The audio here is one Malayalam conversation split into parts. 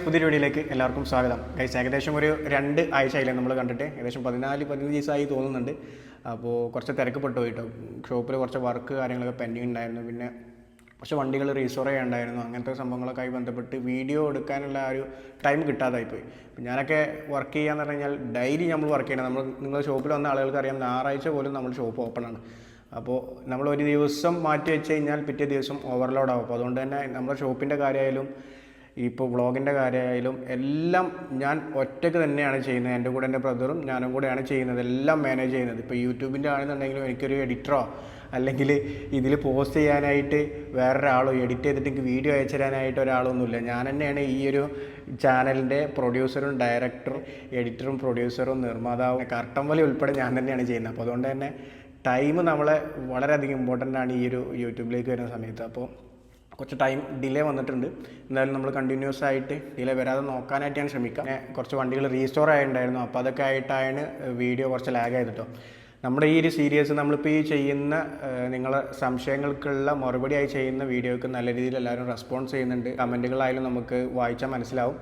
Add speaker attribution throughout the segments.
Speaker 1: പുതിയൊരു വീഡിയോയിലേക്ക് എല്ലാവർക്കും സ്വാഗതം. ഗൈസ് ഏകദേശം ഒരു 2 ആഴ്ചയായില്ലേ നമ്മൾ കണ്ടിട്ട്, ഏകദേശം 14-15 ദിവസമായി തോന്നുന്നുണ്ട്. അപ്പോൾ കുറച്ച് തിരക്കപ്പെട്ടു പോയിട്ടോ. ഷോപ്പിൽ കുറച്ച് വർക്ക് കാര്യങ്ങളൊക്കെ പെൻഡിങ് ഉണ്ടായിരുന്നു, പിന്നെ കുറച്ച് വണ്ടികൾ റീസ്റ്റോർ ചെയ്യാനുണ്ടായിരുന്നു. അങ്ങനത്തെ സംഭവങ്ങളൊക്കെ ആയി ബന്ധപ്പെട്ട് വീഡിയോ എടുക്കാനുള്ള ആ ഒരു ടൈം കിട്ടാതായിപ്പോയി. അപ്പോൾ ഞാനൊക്കെ വർക്ക് ചെയ്യാന്ന് പറഞ്ഞു കഴിഞ്ഞാൽ ഡെയിലി നമ്മൾ വർക്ക് ചെയ്യണം. നിങ്ങൾ ഷോപ്പിൽ വന്ന ആളുകൾക്ക് അറിയാം, ഞായറാഴ്ച പോലും നമ്മൾ ഷോപ്പ് ഓപ്പണാണ്. അപ്പോൾ നമ്മൾ ഒരു ദിവസം മാറ്റി വെച്ച് കഴിഞ്ഞാൽ പിറ്റേ ദിവസം ഓവർലോഡ് ആവും. അപ്പോൾ അതുകൊണ്ട് തന്നെ നമ്മുടെ ഷോപ്പിൻ്റെ കാര്യമായാലും ഇപ്പോൾ വ്ളോഗിൻ്റെ കാര്യമായാലും എല്ലാം ഞാൻ ഒറ്റയ്ക്ക് തന്നെയാണ് ചെയ്യുന്നത്. എൻ്റെ കൂടെ എൻ്റെ ബ്രദറും ഞാനും കൂടെയാണ് ചെയ്യുന്നത്, എല്ലാം മാനേജ് ചെയ്യുന്നത്. ഇപ്പോൾ യൂട്യൂബിൻ്റെ ആണെന്നുണ്ടെങ്കിലും എനിക്കൊരു എഡിറ്ററോ അല്ലെങ്കിൽ ഇതിൽ പോസ്റ്റ് ചെയ്യാനായിട്ട് വേറൊരാളോ എഡിറ്റ് ചെയ്തിട്ട് എനിക്ക് വീഡിയോ അയച്ചു തരാനായിട്ട് ഒരാളൊന്നുമില്ല. ഞാൻ തന്നെയാണ് ഈ ഒരു ചാനലിൻ്റെ പ്രൊഡ്യൂസറും ഡയറക്ടറും എഡിറ്ററും പ്രൊഡ്യൂസറും നിർമ്മാതാവും കർട്ടൻ വലി ഉൾപ്പെടെ ഞാൻ തന്നെയാണ് ചെയ്യുന്നത്. അപ്പോൾ അതുകൊണ്ട് തന്നെ ടൈം നമ്മളെ വളരെയധികം ഇമ്പോർട്ടൻ്റ് ആണ് ഈ ഒരു യൂട്യൂബിലേക്ക് വരുന്ന സമയത്ത്. അപ്പോൾ കുറച്ച് ടൈം ഡിലേ വന്നിട്ടുണ്ട്. എന്തായാലും നമ്മൾ കണ്ടിന്യൂസ് ആയിട്ട് ഡിലേ വരാതെ നോക്കാനായിട്ട് ഞാൻ ശ്രമിക്കാം. കുറച്ച് വണ്ടികൾ റീസ്റ്റോർ ആയിട്ടുണ്ടായിരുന്നു, അപ്പോൾ അതൊക്കെ ആയിട്ടാണ് വീഡിയോ കുറച്ച് ലാഗ് ആയിട്ടോ. നമ്മുടെ ഈ ഒരു സീരീസ് നമ്മളിപ്പോൾ ഈ ചെയ്യുന്ന നിങ്ങളെ സംശയങ്ങൾക്കുള്ള മറുപടിയായി ചെയ്യുന്ന വീഡിയോക്ക് നല്ല രീതിയിൽ എല്ലാവരും റെസ്പോൺസ് ചെയ്യുന്നുണ്ട്. കമൻറ്റുകളായാലും നമുക്ക് വായിച്ചാൽ മനസ്സിലാവും.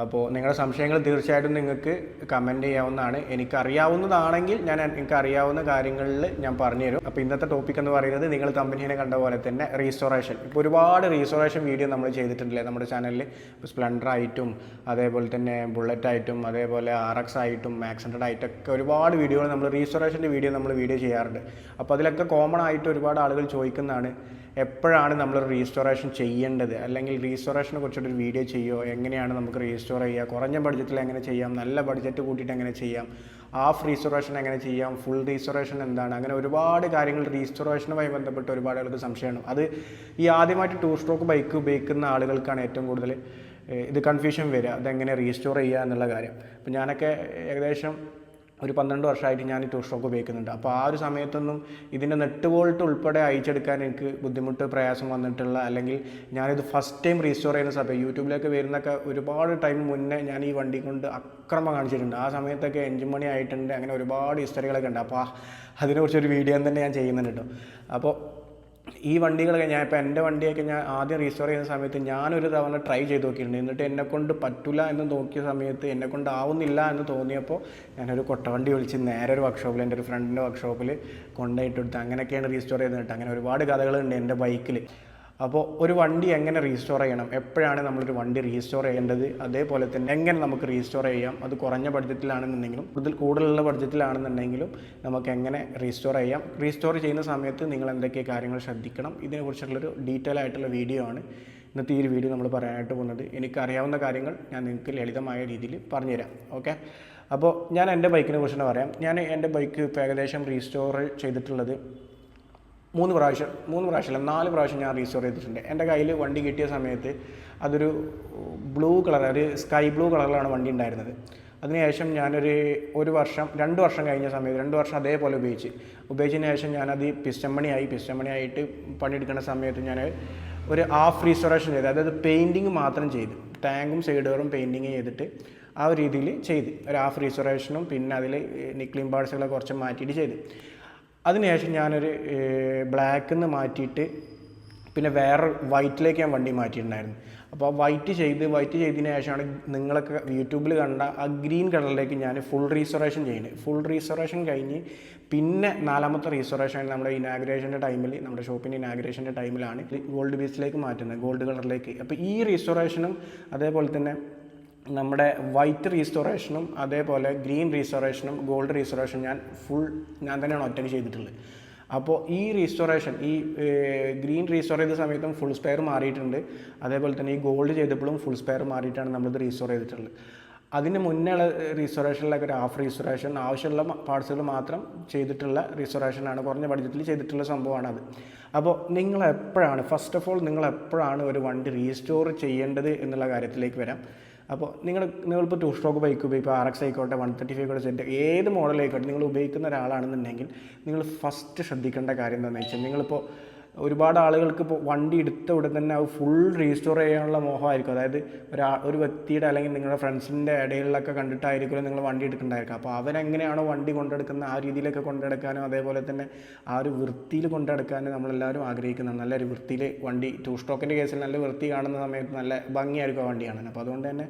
Speaker 1: അപ്പോൾ നിങ്ങളുടെ സംശയങ്ങൾ തീർച്ചയായിട്ടും നിങ്ങൾക്ക് കമൻറ്റ് ചെയ്യാവുന്നതാണ്. എനിക്കറിയാവുന്നതാണെങ്കിൽ എനിക്കറിയാവുന്ന കാര്യങ്ങളിൽ ഞാൻ പറഞ്ഞുതരും. അപ്പോൾ ഇന്നത്തെ ടോപ്പിക് എന്ന് പറയുന്നത് നിങ്ങൾ കമ്പനീനെ കണ്ട പോലെ തന്നെ റീസ്റ്റോറേഷൻ. ഇപ്പോൾ ഒരുപാട് റീസ്റ്റോറേഷൻ വീഡിയോ നമ്മൾ ചെയ്തിട്ടുണ്ടല്ലേ നമ്മുടെ ചാനലിൽ. ഇപ്പോൾ സ്പ്ലെൻഡർ ആയിട്ടും അതേപോലെ തന്നെ ബുള്ളറ്റ് ആയിട്ടും അതേപോലെ RX ആയിട്ടും മാക്സ് 100 ആയിട്ടൊക്കെ ഒരുപാട് വീഡിയോകൾ നമ്മൾ റീസ്റ്റോറേഷൻ്റെ വീഡിയോ ചെയ്യാറുണ്ട്. അപ്പോൾ അതിലൊക്കെ കോമൺ ആയിട്ട് ഒരുപാട് ആളുകൾ ചോദിക്കുന്നതാണ്, എപ്പോഴാണ് നമ്മൾ റീസ്റ്റോറേഷൻ ചെയ്യേണ്ടത്, അല്ലെങ്കിൽ റീസ്റ്റോറേഷനെ കുറിച്ചിട്ടൊരു വീഡിയോ ചെയ്യുമോ, എങ്ങനെയാണ് നമുക്ക് റീസ്റ്റോർ ചെയ്യുക, കുറഞ്ഞ ബഡ്ജറ്റിൽ എങ്ങനെ ചെയ്യാം, നല്ല ബഡ്ജറ്റ് കൂട്ടിയിട്ട് എങ്ങനെ ചെയ്യാം, ഹാഫ് റീസ്റ്റോറേഷൻ എങ്ങനെ ചെയ്യാം, ഫുൾ റീസ്റ്റോറേഷൻ എന്താണ്, അങ്ങനെ ഒരുപാട് കാര്യങ്ങൾ റീസ്റ്റോറേഷനുമായി ബന്ധപ്പെട്ട് ഒരുപാട് ആളുകൾക്ക് സംശയമാണ്. അത് ഈ ആദ്യമായിട്ട് 2 സ്ട്രോക്ക് ബൈക്ക് ഉപയോഗിക്കുന്ന ആളുകൾക്കാണ് ഏറ്റവും കൂടുതൽ ഇത് കൺഫ്യൂഷൻ വരിക, അതെങ്ങനെ റീസ്റ്റോർ ചെയ്യുക എന്നുള്ള കാര്യം. അപ്പോൾ ഞാനൊക്കെ ഏകദേശം ഒരു 12 വർഷമായിട്ട് ഞാൻ 2 സ്ട്രോക്ക് ഉപയോഗിക്കുന്നുണ്ട്. അപ്പോൾ ആ ഒരു സമയത്തൊന്നും ഇതിൻ്റെ നെട്ട് ബോൾട്ട് ഉൾപ്പെടെ അയച്ചെടുക്കാൻ എനിക്ക് പ്രയാസം വന്നിട്ടുള്ള, അല്ലെങ്കിൽ ഞാനിത് ഫസ്റ്റ് ടൈം റീസ്റ്റോർ ചെയ്യുന്ന സമയം യൂട്യൂബിലേക്ക് വരുന്നൊക്കെ ഒരുപാട് ടൈം മുന്നേ ഞാൻ ഈ വണ്ടി കൊണ്ട് അക്രമം കാണിച്ചിട്ടുണ്ട്. ആ സമയത്തൊക്കെ എഞ്ചിൻ പണി ആയിട്ടുണ്ട്, അങ്ങനെ ഒരുപാട് ഹിസ്റ്ററികളൊക്കെ ഉണ്ട്. അപ്പോൾ അതിനെക്കുറിച്ചൊരു വീഡിയോ തന്നെ ഞാൻ ചെയ്യുന്നുണ്ട് കേട്ടോ. അപ്പോൾ ഈ വണ്ടികളൊക്കെ ഇപ്പോൾ എൻ്റെ വണ്ടിയൊക്കെ ഞാൻ ആദ്യം റീസ്റ്റോർ ചെയ്യുന്ന സമയത്ത് ഞാനൊരു തവണ ട്രൈ ചെയ്ത് നോക്കിയിട്ടുണ്ട്. എന്നിട്ട് എന്നെക്കൊണ്ട് പറ്റില്ല എന്ന് നോക്കിയ സമയത്ത്, എന്നെക്കൊണ്ട് ആവുന്നില്ല എന്ന് തോന്നിയപ്പോൾ ഞാനൊരു കൊട്ടവണ്ടി വിളിച്ച് നേരെ ഒരു വർക്ക്ഷോപ്പിൽ, എൻ്റെ ഒരു ഫ്രണ്ടിൻ്റെ വർക്ക്ഷോപ്പിൽ കൊണ്ടുപോയിട്ട് കൊടുത്ത് അങ്ങനെയൊക്കെയാണ് റീസ്റ്റോർ ചെയ്തിട്ട്. അങ്ങനെ ഒരുപാട് കഥകളുണ്ട് എൻ്റെ ബൈക്കിൽ. അപ്പോൾ ഒരു വണ്ടി എങ്ങനെ റീസ്റ്റോർ ചെയ്യണം, എപ്പോഴാണ് നമ്മളൊരു വണ്ടി റീസ്റ്റോർ ചെയ്യേണ്ടത്, അതേപോലെ തന്നെ എങ്ങനെ നമുക്ക് റീസ്റ്റോർ ചെയ്യാം, അത് കുറഞ്ഞ ബഡ്ജറ്റിലാണെന്നുണ്ടെങ്കിലും കൂടുതലുള്ള ബഡ്ജറ്റിലാണെന്നുണ്ടെങ്കിലും നമുക്ക് എങ്ങനെ റീസ്റ്റോർ ചെയ്യാം, റീസ്റ്റോർ ചെയ്യുന്ന സമയത്ത് നിങ്ങൾ എന്തൊക്കെ കാര്യങ്ങൾ ശ്രദ്ധിക്കണം, ഇതിനെക്കുറിച്ചുള്ളൊരു ഡീറ്റെയിൽ ആയിട്ടുള്ള വീഡിയോ ആണ് ഇന്നത്തെ ഈ ഒരു വീഡിയോ നമ്മൾ പറയാനായിട്ട് പോകുന്നത്. എനിക്കറിയാവുന്ന കാര്യങ്ങൾ ഞാൻ നിങ്ങൾക്ക് ലളിതമായ രീതിയിൽ പറഞ്ഞുതരാം. ഓക്കെ, അപ്പോൾ ഞാൻ എൻ്റെ ബൈക്കിനെ കുറിച്ച് പറയാം. ഞാൻ എൻ്റെ ബൈക്ക് ഇപ്പോൾ ഏകദേശം റീസ്റ്റോർ ചെയ്തിട്ടുള്ളത് 3 പ്രാവശ്യമല്ല 4 പ്രാവശ്യം ഞാൻ റീസ്റ്റോർ ചെയ്തിട്ടുണ്ട്. എൻ്റെ കയ്യിൽ വണ്ടി കിട്ടിയ സമയത്ത് അതൊരു ബ്ലൂ കളർ, ഒരു സ്കൈ ബ്ലൂ കളറിലാണ് വണ്ടി ഉണ്ടായിരുന്നത്. അതിനുശേഷം ഞാനൊരു 2 വർഷം കഴിഞ്ഞ സമയത്ത് 2 വർഷം അതേപോലെ ഉപയോഗിച്ചതിന് ശേഷം ഞാനത് പിസ്റ്റൺ പണിയായിട്ട് പണിയെടുക്കുന്ന സമയത്ത് ഞാൻ ഒരു ഹാഫ് റീസ്റ്റോറേഷൻ ചെയ്ത്, അതായത് പെയിൻറ്റിങ് മാത്രം ചെയ്ത്, ടാങ്കും സൈഡ് ഡോറും പെയിൻറ്റിങ് ചെയ്തിട്ട് ആ ഒരു രീതിയിൽ ചെയ്ത് ഒരു ഹാഫ് റീസ്റ്റോറേഷനും പിന്നെ അതിൽ നിക്ലിംഗ് പാർട്സുകളൊക്കെ കുറച്ച് മാറ്റിയിട്ട് ചെയ്ത്. അതിനുശേഷം ഞാനൊരു ബ്ലാക്കിൽ നിന്ന് മാറ്റിയിട്ട് പിന്നെ വേറെ വൈറ്റിലേക്ക് ഞാൻ വണ്ടി മാറ്റിയിട്ടുണ്ടായിരുന്നു. അപ്പോൾ വൈറ്റ് ചെയ്തതിന് ശേഷമാണ് നിങ്ങളൊക്കെ യൂട്യൂബിൽ കണ്ട ആ ഗ്രീൻ കളറിലേക്ക് ഞാൻ ഫുൾ റീസ്റ്റോറേഷൻ ചെയ്യുന്നത്. ഫുൾ റീസ്റ്റോറേഷൻ കഴിഞ്ഞ് പിന്നെ 4ാമത്തെ റീസ്റ്റോറേഷൻ നമ്മുടെ ഇനാഗുറേഷൻ്റെ ടൈമിൽ, നമ്മുടെ ഷോപ്പിൻ്റെ ഇനാഗുറേഷൻ്റെ ടൈമിലാണ് ഗോൾഡ് ബീച്ചിലേക്ക് മാറ്റുന്നത്, ഗോൾഡ് കളറിലേക്ക്. അപ്പോൾ ഈ റീസ്റ്റോറേഷനും അതേപോലെ തന്നെ നമ്മുടെ വൈറ്റ് റീസ്റ്റോറേഷനും അതേപോലെ ഗ്രീൻ റീസ്റ്റോറേഷനും ഗോൾഡ് റീസ്റ്റോറേഷനും ഞാൻ തന്നെയാണ് ഒറ്റയ്ക്ക് ചെയ്തിട്ടുള്ളത്. അപ്പോൾ ഈ റീസ്റ്റോറേഷൻ, ഈ ഗ്രീൻ റീസ്റ്റോർ ചെയ്ത സമയത്തും ഫുൾ സ്പെയർ മാറിയിട്ടുണ്ട്, അതേപോലെ തന്നെ ഈ ഗോൾഡ് ചെയ്തപ്പോഴും ഫുൾ സ്പെയർ മാറിയിട്ടാണ് നമ്മളിത് റീസ്റ്റോർ ചെയ്തിട്ടുള്ളത്. അതിന് മുന്നേ ഉള്ള റീസ്റ്റോറേഷനിലൊക്കെ ഒരു ഹാഫ് റീസ്റ്റോറേഷൻ, ആവശ്യമുള്ള പാർട്സുകൾ മാത്രം ചെയ്തിട്ടുള്ള റീസ്റ്റോറേഷനാണ്, കുറഞ്ഞ ബഡ്ജറ്റിൽ ചെയ്തിട്ടുള്ള സംഭവമാണത്. അപ്പോൾ ഫസ്റ്റ് ഓഫ് ഓൾ നിങ്ങൾ എപ്പോഴാണ് ഒരു വണ്ടി റീസ്റ്റോർ ചെയ്യേണ്ടത് എന്നുള്ള കാര്യത്തിലേക്ക് വരാം. അപ്പോൾ നിങ്ങളിപ്പോൾ 2 സ്ട്രോക്ക് ബൈക്ക് ഉപയോഗിക്കുക, RX ആയിക്കോട്ടെ 135 ആയിക്കോട്ടെ സെറ്റ്, ഏത് മോഡലായിക്കോട്ടെ നിങ്ങൾ ഉപയോഗിക്കുന്ന ഒരാളാണെന്നുണ്ടെങ്കിൽ നിങ്ങൾ ഫസ്റ്റ് ശ്രദ്ധിക്കേണ്ട കാര്യം എന്താണെന്ന് വെച്ചാൽ, നിങ്ങളിപ്പോൾ ഒരുപാട് ആളുകൾക്ക് ഇപ്പോൾ വണ്ടി എടുത്ത ഉടൻ തന്നെ അത് ഫുൾ റീസ്റ്റോർ ചെയ്യാനുള്ള മോഹമായിരിക്കും. അതായത് ഒരു വ്യക്തിയുടെ അല്ലെങ്കിൽ നിങ്ങളുടെ ഫ്രണ്ട്സിൻ്റെ ഇടയിലൊക്കെ കണ്ടിട്ടായിരിക്കുമല്ലോ നിങ്ങൾ വണ്ടി എടുക്കുന്നുണ്ടായിരിക്കും. അപ്പോൾ അവരെങ്ങനെയാണോ വണ്ടി കൊണ്ടെടുക്കുന്നത് ആ രീതിയിലൊക്കെ കൊണ്ടെടുക്കാനും അതേപോലെ തന്നെ ആ ഒരു വൃത്തിയിൽ കൊണ്ടെടുക്കാനും നമ്മളെല്ലാവരും ആഗ്രഹിക്കുന്നതാണ്. നല്ലൊരു വൃത്തിയിൽ വണ്ടി 2 സ്റ്റോക്കിൻ്റെ കേസിൽ നല്ല വൃത്തി കാണുന്ന സമയത്ത് നല്ല ഭംഗിയായിരിക്കും ആ വണ്ടി കാണാൻ. അപ്പോൾ അതുകൊണ്ട് തന്നെ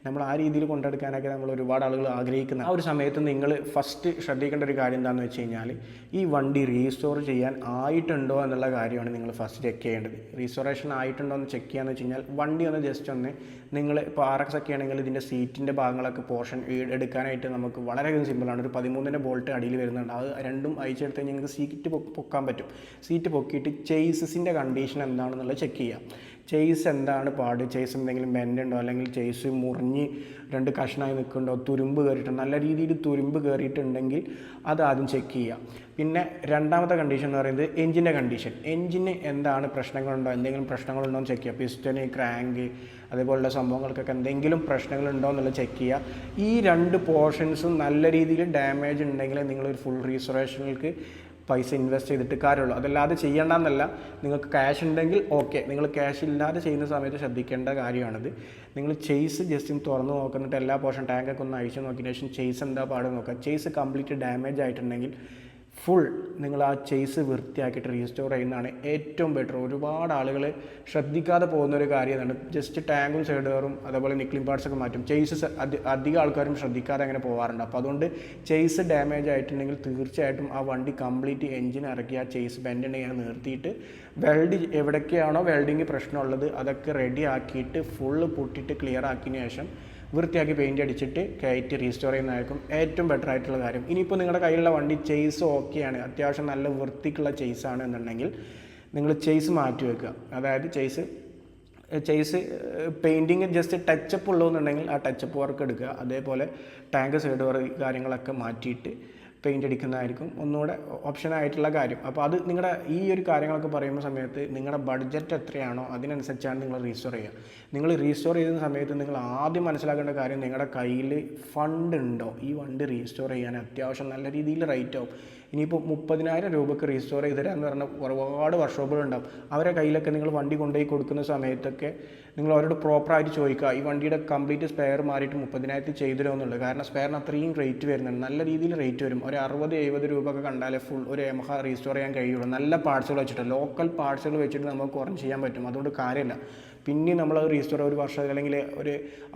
Speaker 1: നമ്മൾ ആ രീതിയിൽ കൊണ്ടെടുക്കാനൊക്കെ നമ്മൾ ഒരുപാട് ആളുകൾ ആഗ്രഹിക്കുന്ന ആ ഒരു സമയത്ത് നിങ്ങൾ ഫസ്റ്റ് ശ്രദ്ധിക്കേണ്ട ഒരു കാര്യം എന്താണെന്ന് വെച്ച് കഴിഞ്ഞാൽ ഈ വണ്ടി റീസ്റ്റോർ ചെയ്യാൻ ആയിട്ടുണ്ടോ എന്നുള്ള കാര്യമാണ് നിങ്ങൾ ഫസ്റ്റ് ചെക്ക് ചെയ്യേണ്ടത്. റീസ്റ്റോറേഷൻ ആയിട്ടുണ്ടോ എന്ന് ചെക്ക് ചെയ്യാന്ന് വെച്ച് കഴിഞ്ഞാൽ വണ്ടി ഒന്ന് ജസ്റ്റ് ഒന്ന് നിങ്ങൾ ഇപ്പോൾ RX ഒക്കെ ആണെങ്കിൽ ഇതിൻ്റെ സീറ്റിൻ്റെ ഭാഗങ്ങളൊക്കെ പോർഷൻ എടുക്കാനായിട്ട് നമുക്ക് വളരെയധികം സിമ്പിളാണ്. ഒരു 13ൻ്റെ ബോൾട്ട് അടിയിൽ വരുന്നുണ്ട്. അത് രണ്ടും അയച്ചെടുത്ത് കഴിഞ്ഞാൽ നിങ്ങൾക്ക് സീറ്റ് പൊക്കാൻ പറ്റും. സീറ്റ് പൊക്കിയിട്ട് ചേസിൻ്റെ കണ്ടീഷൻ എന്താണെന്നുള്ളത് ചെക്ക് ചെയ്യാം. ചേസ് എന്താണ് പാട്, ചേസ് എന്തെങ്കിലും ബെൻഡുണ്ടോ അല്ലെങ്കിൽ ചേസ് മുറിഞ്ഞ് 2 കഷ്ണമായി നിൽക്കുന്നുണ്ടോ, തുരുമ്പ് കയറിയിട്ടുണ്ടോ, നല്ല രീതിയിൽ തുരുമ്പ് കയറിയിട്ടുണ്ടെങ്കിൽ അത് ആദ്യം ചെക്ക് ചെയ്യാം. പിന്നെ രണ്ടാമത്തെ കണ്ടീഷൻ എന്ന് പറയുന്നത് എഞ്ചിൻ്റെ കണ്ടീഷൻ. എഞ്ചിന് എന്താണ് പ്രശ്നങ്ങളുണ്ടോ, എന്തെങ്കിലും പ്രശ്നങ്ങളുണ്ടോ എന്ന് ചെക്ക് ചെയ്യുക. പിസ്റ്റന്, ക്രാങ്ക് അതേപോലുള്ള സംഭവങ്ങൾക്കൊക്കെ എന്തെങ്കിലും പ്രശ്നങ്ങളുണ്ടോ എന്നുള്ളത് ചെക്ക് ചെയ്യുക. ഈ 2 പോർഷൻസും നല്ല രീതിയിൽ ഡാമേജ് ഉണ്ടെങ്കിൽ നിങ്ങളൊരു ഫുൾ റീസ്റ്റോറേഷനിലേക്ക് പൈസ ഇൻവെസ്റ്റ് ചെയ്തിട്ട് കാര്യമുള്ളൂ. അതല്ലാതെ ചെയ്യേണ്ടെന്നല്ല. നിങ്ങൾക്ക് ക്യാഷ് ഉണ്ടെങ്കിൽ ഓക്കെ, നിങ്ങൾ ക്യാഷ് ഇല്ലാതെ ചെയ്യുന്ന സമയത്ത് ശ്രദ്ധിക്കേണ്ട കാര്യമാണിത്. നിങ്ങൾ ചേസ് ജസ്റ്റ് തുറന്ന് നോക്കുന്നിട്ട് എല്ലാ പോർഷൻ ടാങ്കൊക്കെ ഒന്ന് അഴിച്ച് നോക്കിയതിന് ശേഷം ചേസ് എന്താ പാട് നോക്കുക. ചേസ് കംപ്ലീറ്റ് ഡാമേജ് ആയിട്ടുണ്ടെങ്കിൽ ഫുൾ നിങ്ങൾ ആ ചേസ് വൃത്തിയാക്കിയിട്ട് റീസ്റ്റോർ ചെയ്യുന്നതാണ് ഏറ്റവും ബെറ്റർ. ഒരുപാട് ആളുകൾ ശ്രദ്ധിക്കാതെ പോകുന്നൊരു കാര്യമാണ്. ജസ്റ്റ് ടാങ്കും സൈഡ് ഡോറും അതേപോലെ നിക്ലിംഗ് പാർട്സൊക്കെ മാറ്റും. ചേസ് അധികം ആൾക്കാരും ശ്രദ്ധിക്കാതെ അങ്ങനെ പോകാറുണ്ട്. അപ്പോൾ അതുകൊണ്ട് ചേസ് ഡാമേജ് ആയിട്ടുണ്ടെങ്കിൽ തീർച്ചയായിട്ടും ആ വണ്ടി കംപ്ലീറ്റ് എഞ്ചിൻ ഇറക്കി ആ ചേസ് ബെൻഡ് ഉണ്ടെങ്കിൽ നിർത്തിയിട്ട് വെൽഡ് എവിടേക്കാണോ വെൽഡിങ് പ്രശ്നമുള്ളത് അതൊക്കെ റെഡി ആക്കിയിട്ട് ഫുള്ള് പൊട്ടിയിട്ട് ക്ലിയർ ആക്കിയതിന് ശേഷം വൃത്തിയാക്കി പെയിൻറ്റ് അടിച്ചിട്ട് കയറ്റി റീസ്റ്റോർ ചെയ്യുന്നതായിരിക്കും ഏറ്റവും ബെറ്റർ ആയിട്ടുള്ള കാര്യം. ഇനിയിപ്പോൾ നിങ്ങളുടെ കയ്യിലുള്ള വണ്ടി ചേസ് ഓക്കെയാണ്, അത്യാവശ്യം നല്ല വൃത്തിക്കുള്ള ചേസാണ് എന്നുണ്ടെങ്കിൽ നിങ്ങൾ ചേസ് മാറ്റി വെക്കുക. അതായത് ചേസ് പെയിൻറ്റിങ് ജസ്റ്റ് ടച്ചപ്പ് ഉള്ളതെന്നുണ്ടെങ്കിൽ ആ ടച്ചപ്പ് വർക്ക് എടുക്കുക. അതേപോലെ ടാങ്ക് സൈഡ് വർക്ക് കാര്യങ്ങളൊക്കെ മാറ്റിയിട്ട് പെയിൻ്റ് അടിക്കുന്നതായിരിക്കും ഒന്നുകൂടെ ഓപ്ഷനായിട്ടുള്ള കാര്യം. അപ്പോൾ അത് നിങ്ങളുടെ ഈ ഒരു കാര്യങ്ങളൊക്കെ പറയുന്ന സമയത്ത് നിങ്ങളുടെ ബഡ്ജറ്റ് എത്രയാണോ അതിനനുസരിച്ചാണ് നിങ്ങൾ റീസ്റ്റോർ ചെയ്യുക. നിങ്ങൾ റീസ്റ്റോർ ചെയ്യുന്ന സമയത്ത് നിങ്ങൾ ആദ്യം മനസ്സിലാക്കേണ്ട കാര്യം നിങ്ങളുടെ കയ്യിൽ ഫണ്ട് ഉണ്ടോ. ഈ വണ്ടി റീസ്റ്റോർ ചെയ്യാൻ അത്യാവശ്യം നല്ല രീതിയിൽ റേറ്റ് ആവും. ഇനിയിപ്പോൾ 30,000 രൂപയ്ക്ക് റീസ്റ്റോർ ചെയ്ത് തരാമെന്ന് പറഞ്ഞാൽ ഒരുപാട് വർക്ക്ഷോപ്പുകളുണ്ടാവും. അവരെ കയ്യിലൊക്കെ നിങ്ങൾ വണ്ടി കൊണ്ടുപോയി കൊടുക്കുന്ന സമയത്തൊക്കെ നിങ്ങൾ അവരോട് പ്രോപ്പറായിട്ട് ചോദിക്കുക ഈ വണ്ടിയുടെ കംപ്ലീറ്റ് സ്പെയർ മാറിയിട്ട് 30,000 ചെയ്തു തരുമെന്നുള്ളത്. കാരണം സ്പെയറിന് അത്രയും റേറ്റ് വരുന്നുണ്ട്, നല്ല രീതിയിൽ റേറ്റ് വരും. ഒരു 60-70 രൂപ ഒക്കെ കണ്ടാലേ ഫുൾ ഒരു യമഹ റീസ്റ്റോർ ചെയ്യാൻ കഴിയുള്ളൂ. നല്ല പാർട്സുകൾ വെച്ചിട്ട് ലോക്കൽ പാർട്സുകൾ വെച്ചിട്ട് നമുക്ക് കുറഞ്ഞ് ചെയ്യാൻ പറ്റും. അതുകൊണ്ട് കാര്യമില്ല. പിന്നെ നമ്മൾ റീസ്റ്റോർ ഒരു വർഷം അല്ലെങ്കിൽ ഒരു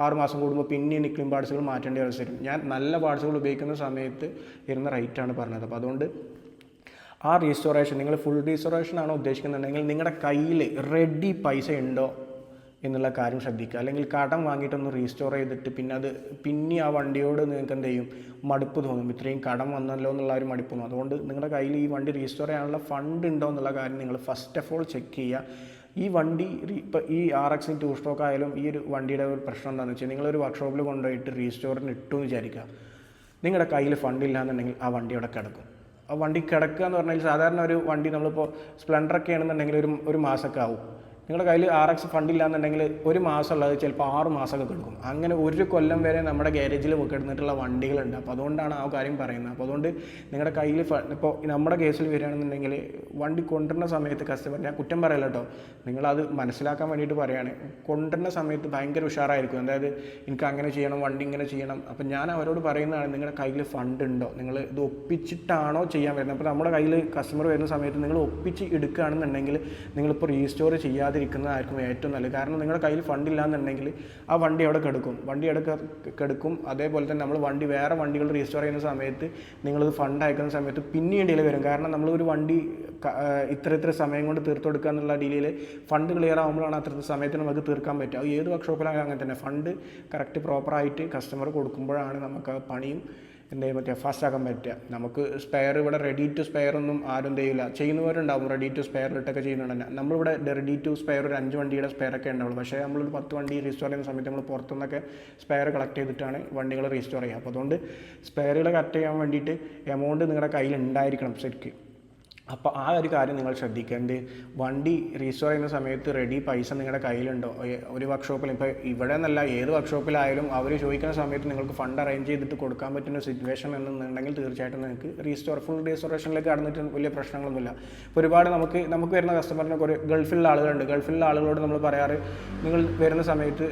Speaker 1: 6 മാസം കൂടുമ്പോൾ പിന്നെ നിക്ലിംഗ് പാർട്സുകൾ മാറ്റേണ്ട അവസ്ഥ വരും. ഞാൻ നല്ല പാർട്സുകൾ ഉപയോഗിക്കുന്ന സമയത്ത് ഇരുന്ന റേറ്റാണ് പറഞ്ഞത്. അപ്പോൾ അതുകൊണ്ട് ആ റീസ്റ്റോറേഷൻ നിങ്ങൾ ഫുൾ റീസ്റ്റോറേഷൻ ആണോ ഉദ്ദേശിക്കുന്നുണ്ടെങ്കിൽ നിങ്ങളുടെ കയ്യിൽ റെഡി പൈസ ഉണ്ടോ എന്നുള്ള കാര്യം ശ്രദ്ധിക്കുക. അല്ലെങ്കിൽ കടം വാങ്ങിയിട്ടൊന്ന് റീസ്റ്റോർ ചെയ്തിട്ട് പിന്നെ ആ വണ്ടിയോട് നിങ്ങൾക്ക് എന്ത് ചെയ്യും, മടുപ്പ് തോന്നും. ഇത്രയും കടം വന്നല്ലോ എന്നുള്ള ഒരു മടുപ്പ് തോന്നും. അതുകൊണ്ട് നിങ്ങളുടെ കയ്യിൽ ഈ വണ്ടി റീസ്റ്റോർ ചെയ്യാനുള്ള ഫണ്ട് ഉണ്ടോ എന്നുള്ള കാര്യം നിങ്ങൾ ഫസ്റ്റ് ഓഫ് ഓൾ ചെക്ക് ചെയ്യുക. ഈ വണ്ടി ഇപ്പോൾ ഈ RX 2 സ്റ്റോക്ക് ആയാലും ഈ ഒരു വണ്ടിയുടെ ഒരു പ്രശ്നം എന്താണെന്ന് വെച്ചാൽ നിങ്ങളൊരു വർക്ക്ഷോപ്പിൽ കൊണ്ടുപോയിട്ട് റീസ്റ്റോറിന് ഇട്ടു എന്ന് വിചാരിക്കുക. നിങ്ങളുടെ കയ്യിൽ ഫണ്ടില്ല എന്നുണ്ടെങ്കിൽ ആ വണ്ടി അവിടെ കിടക്കും. ആ വണ്ടി കിടക്കുക എന്ന് പറഞ്ഞാൽ സാധാരണ ഒരു വണ്ടി നമ്മളിപ്പോൾ സ്പ്ലെൻഡറൊക്കെ ആണെന്നുണ്ടെങ്കിൽ ഒരു മാസമൊക്കെ ആവും. നിങ്ങളുടെ കയ്യിൽ RX ഫണ്ടില്ല എന്നുണ്ടെങ്കിൽ ഒരു മാസം ഉള്ളത് ചിലപ്പോൾ 6 മാസമൊക്കെ കിടക്കും. അങ്ങനെ 1 കൊല്ലം വരെ നമ്മുടെ ഗാരേജിൽ കിടന്നിട്ടുള്ള വണ്ടികളുണ്ട്. അപ്പോൾ അതുകൊണ്ടാണ് ആ കാര്യം പറയുന്നത്. അപ്പോൾ അതുകൊണ്ട് നിങ്ങളുടെ കയ്യിൽ ഇപ്പോൾ നമ്മുടെ കേസിൽ വരികയാണെന്നുണ്ടെങ്കിൽ വണ്ടി കൊണ്ടുവരുന്ന സമയത്ത് കസ്റ്റമർ, ഞാൻ കുറ്റം പറയില്ല കേട്ടോ, നിങ്ങളത് മനസ്സിലാക്കാൻ വേണ്ടിയിട്ട് പറയുകയാണ്. കൊണ്ടുവരുന്ന സമയത്ത് ഭയങ്കര ഉഷാറായിരിക്കും. അതായത് എനിക്ക് അങ്ങനെ ചെയ്യണം, വണ്ടി ഇങ്ങനെ ചെയ്യണം. അപ്പം ഞാൻ അവരോട് പറയുന്നതാണ് നിങ്ങളുടെ കയ്യിൽ ഫണ്ട് ഉണ്ടോ, നിങ്ങൾ ഇത് ഒപ്പിച്ചിട്ടാണോ ചെയ്യാൻ വരുന്നത്. അപ്പോൾ നമ്മുടെ കയ്യിൽ കസ്റ്റമർ വരുന്ന സമയത്ത് നിങ്ങൾ ഒപ്പിച്ച് എടുക്കുകയാണെന്നുണ്ടെങ്കിൽ നിങ്ങളിപ്പോൾ റീസ്റ്റോർ ചെയ്യാതെ ഇരിക്കുന്നതായിരിക്കും ഏറ്റവും നല്ലത്. കാരണം നിങ്ങളുടെ കയ്യിൽ ഫണ്ടില്ല എന്നുണ്ടെങ്കിൽ ആ വണ്ടി അവിടെ കെടുക്കും. അതേപോലെ തന്നെ നമ്മൾ വേറെ വണ്ടികൾ റീസ്റ്റോർ ചെയ്യുന്ന സമയത്ത് നിങ്ങളത് ഫണ്ട് അയക്കുന്ന സമയത്ത് പിന്നെയും ഡിലേ വരും. കാരണം നമ്മളൊരു വണ്ടി ഇത്ര സമയം കൊണ്ട് തീർത്തു കൊടുക്കുക എന്നുള്ള ഡിലേയിൽ ഫണ്ട് ക്ലിയർ ആകുമ്പോഴാണ് അത്ര സമയത്തിന് നമുക്ക് തീർക്കാൻ പറ്റുക. അത് ഏത് വർക്ക്ഷോപ്പിലാണെങ്കിലും അങ്ങനെ തന്നെ ഫണ്ട് കറക്റ്റ് പ്രോപ്പറായിട്ട് കസ്റ്റമർ കൊടുക്കുമ്പോഴാണ് നമുക്ക് പണിയും എന്തായാലും പറ്റുക, ഫാസ്റ്റ് ആക്കാൻ പറ്റുക. നമുക്ക് സ്പെയർ ഇവിടെ റെഡി ടു സ്പെയർ ഒന്നും ആരും ചെയ്യില്ല. ചെയ്യുന്നവരുണ്ടാവും റെഡി ടു സ്പെയർ ഇട്ടൊക്കെ ചെയ്യുന്നുണ്ട്. നമ്മളിവിടെ റെഡി ടു സ്പെയർ ഒരു 5 വണ്ടിയുടെ സ്പെയറൊക്കെ ഉണ്ടാവുള്ളൂ. പക്ഷേ നമ്മളൊരു 10 വണ്ടി റീസ്റ്റോർ ചെയ്യുന്ന സമയത്ത് നമ്മൾ പുറത്തുനിന്നൊക്കെ സ്പെയർ കളക്ട് ചെയ്തിട്ടാണ് വണ്ടികൾ റീസ്റ്റോർ ചെയ്യുക. അപ്പോൾ അതുകൊണ്ട് സ്പെയറുകൾ കളക്ട് ചെയ്യാൻ വേണ്ടിയിട്ട് എമൗണ്ട് നിങ്ങളുടെ കയ്യിൽ ഉണ്ടായിരിക്കണം ശരിക്ക്. അപ്പോൾ ആ ഒരു കാര്യം നിങ്ങൾ ശ്രദ്ധിക്കേണ്ടത്, വണ്ടി റീസ്റ്റോർ ചെയ്യുന്ന സമയത്ത് റെഡി പൈസ നിങ്ങളുടെ കയ്യിലുണ്ടോ. ഒരു വർക്ക്ഷോപ്പിൽ ഇപ്പോൾ ഇവിടെ നിന്നല്ല ഏത് വർക്ക്ഷോപ്പിലായാലും അവർ ചോദിക്കുന്ന സമയത്ത് നിങ്ങൾക്ക് ഫണ്ട് അറേഞ്ച് ചെയ്തിട്ട് കൊടുക്കാൻ പറ്റുന്ന സിറ്റുവേഷൻ എന്നുണ്ടെങ്കിൽ തീർച്ചയായിട്ടും നിങ്ങൾക്ക് ഫുൾ റീസ്റ്റോറേഷനിലേക്ക് കടന്നിട്ട് വലിയ പ്രശ്നങ്ങളൊന്നുമില്ല. ഇപ്പോൾ ഒരുപാട് നമുക്ക് വരുന്ന കസ്റ്റമറിനെ കുറേ ഗൾഫിലുള്ള ആളുകളുണ്ട്. ഗൾഫിലുള്ള ആളുകളോട് നമ്മൾ പറയാറ്, നിങ്ങൾ വരുന്ന സമയത്ത്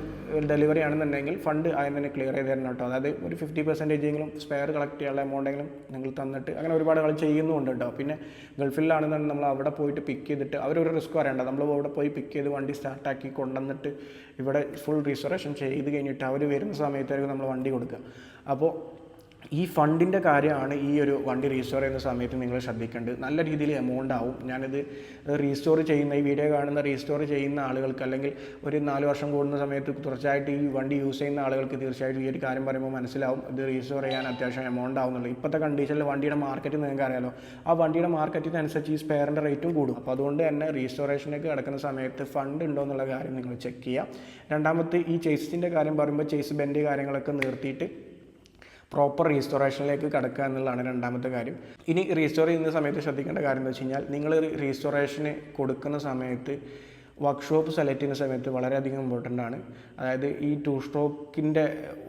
Speaker 1: ഡെലിവറി ആണെന്നുണ്ടെങ്കിൽ ഫണ്ട് ആദ്യം തന്നെ ക്ലിയർ ചെയ്ത് തരണം കേട്ടോ. അതായത് ഒരു 50% സ്പെയർ കളക്ട് ചെയ്യാനുള്ള എമൗണ്ടെങ്കിലും നിങ്ങൾ തന്നിട്ട്, അങ്ങനെ ഒരുപാട് ആൾ ചെയ്യുന്നുണ്ട് കേട്ടോ. പിന്നെ ഗൾഫിലാണെന്നുണ്ടെങ്കിൽ നമ്മൾ അവിടെ പോയിട്ട് പിക്ക് ചെയ്തിട്ട് അവരൊരു റിസ്ക് പറയണ്ട, നമ്മൾ അവിടെ പോയി പിക്ക് ചെയ്ത് വണ്ടി സ്റ്റാർട്ടാക്കി കൊണ്ടുവന്നിട്ട് ഇവിടെ ഫുൾ റീസ്റ്റോറേഷൻ ചെയ്ത് കഴിഞ്ഞിട്ട് അവർ വരുന്ന സമയത്തായിരിക്കും നമ്മൾ വണ്ടി കൊടുക്കുക. അപ്പോൾ ഈ ഫണ്ടിൻ്റെ കാര്യമാണ് ഈ ഒരു വണ്ടി റീസ്റ്റോർ ചെയ്യുന്ന സമയത്ത് നിങ്ങൾ ശ്രദ്ധിക്കേണ്ടത്. നല്ല രീതിയിൽ എമൗണ്ട് ആവും. ഞാനിത് റീസ്റ്റോർ ചെയ്യുന്ന, ഈ വീഡിയോ കാണുന്ന റീസ്റ്റോർ ചെയ്യുന്ന ആളുകൾക്ക്, അല്ലെങ്കിൽ ഒരു 4 വർഷം കൂടുന്ന സമയത്ത് തുടർച്ചയായിട്ട് ഈ വണ്ടി യൂസ് ചെയ്യുന്ന ആളുകൾക്ക് തീർച്ചയായിട്ടും ഈ ഒരു കാര്യം പറയുമ്പോൾ മനസ്സിലാവും ഇത് റീസ്റ്റോർ ചെയ്യാൻ അത്യാവശ്യം എമൗണ്ട് ആവുന്നുള്ളൂ. ഇപ്പോഴത്തെ കണ്ടീഷനിൽ വണ്ടിയുടെ മാർക്കറ്റ് നിങ്ങൾക്ക് അറിയാലോ, ആ വണ്ടിയുടെ മാർക്കറ്റിനനുസരിച്ച് ഈ സ്പെയറിൻ്റെ റേറ്റും കൂടും. അപ്പോൾ അതുകൊണ്ട് തന്നെ റീസ്റ്റോറേഷനൊക്കെ കിടക്കുന്ന സമയത്ത് ഫണ്ട് ഉണ്ടോ എന്നുള്ള കാര്യം നിങ്ങൾ ചെക്ക് ചെയ്യുക. രണ്ടാമത്തെ, ഈ ചേസിൻ്റെ കാര്യം പറയുമ്പോൾ ചേസ് ബെൻഡ് കാര്യങ്ങളൊക്കെ നിർത്തിയിട്ട് പ്രോപ്പർ റീസ്റ്റോറേഷനിലേക്ക് കടക്കുക എന്നുള്ളതാണ് രണ്ടാമത്തെ കാര്യം. ഇനി റീസ്റ്റോർ ചെയ്യുന്ന സമയത്ത് ശ്രദ്ധിക്കേണ്ട കാര്യം എന്ന് വെച്ച് കഴിഞ്ഞാൽ, നിങ്ങൾ റീസ്റ്റോറേഷന് കൊടുക്കുന്ന സമയത്ത് വർക്ക്ഷോപ്പ് സെലക്ട് ചെയ്യുന്ന സമയത്ത് വളരെയധികം ഇമ്പോർട്ടൻ്റ് ആണ്. അതായത് ഈ 2 സ്ട്രോക്കിൻ്റെ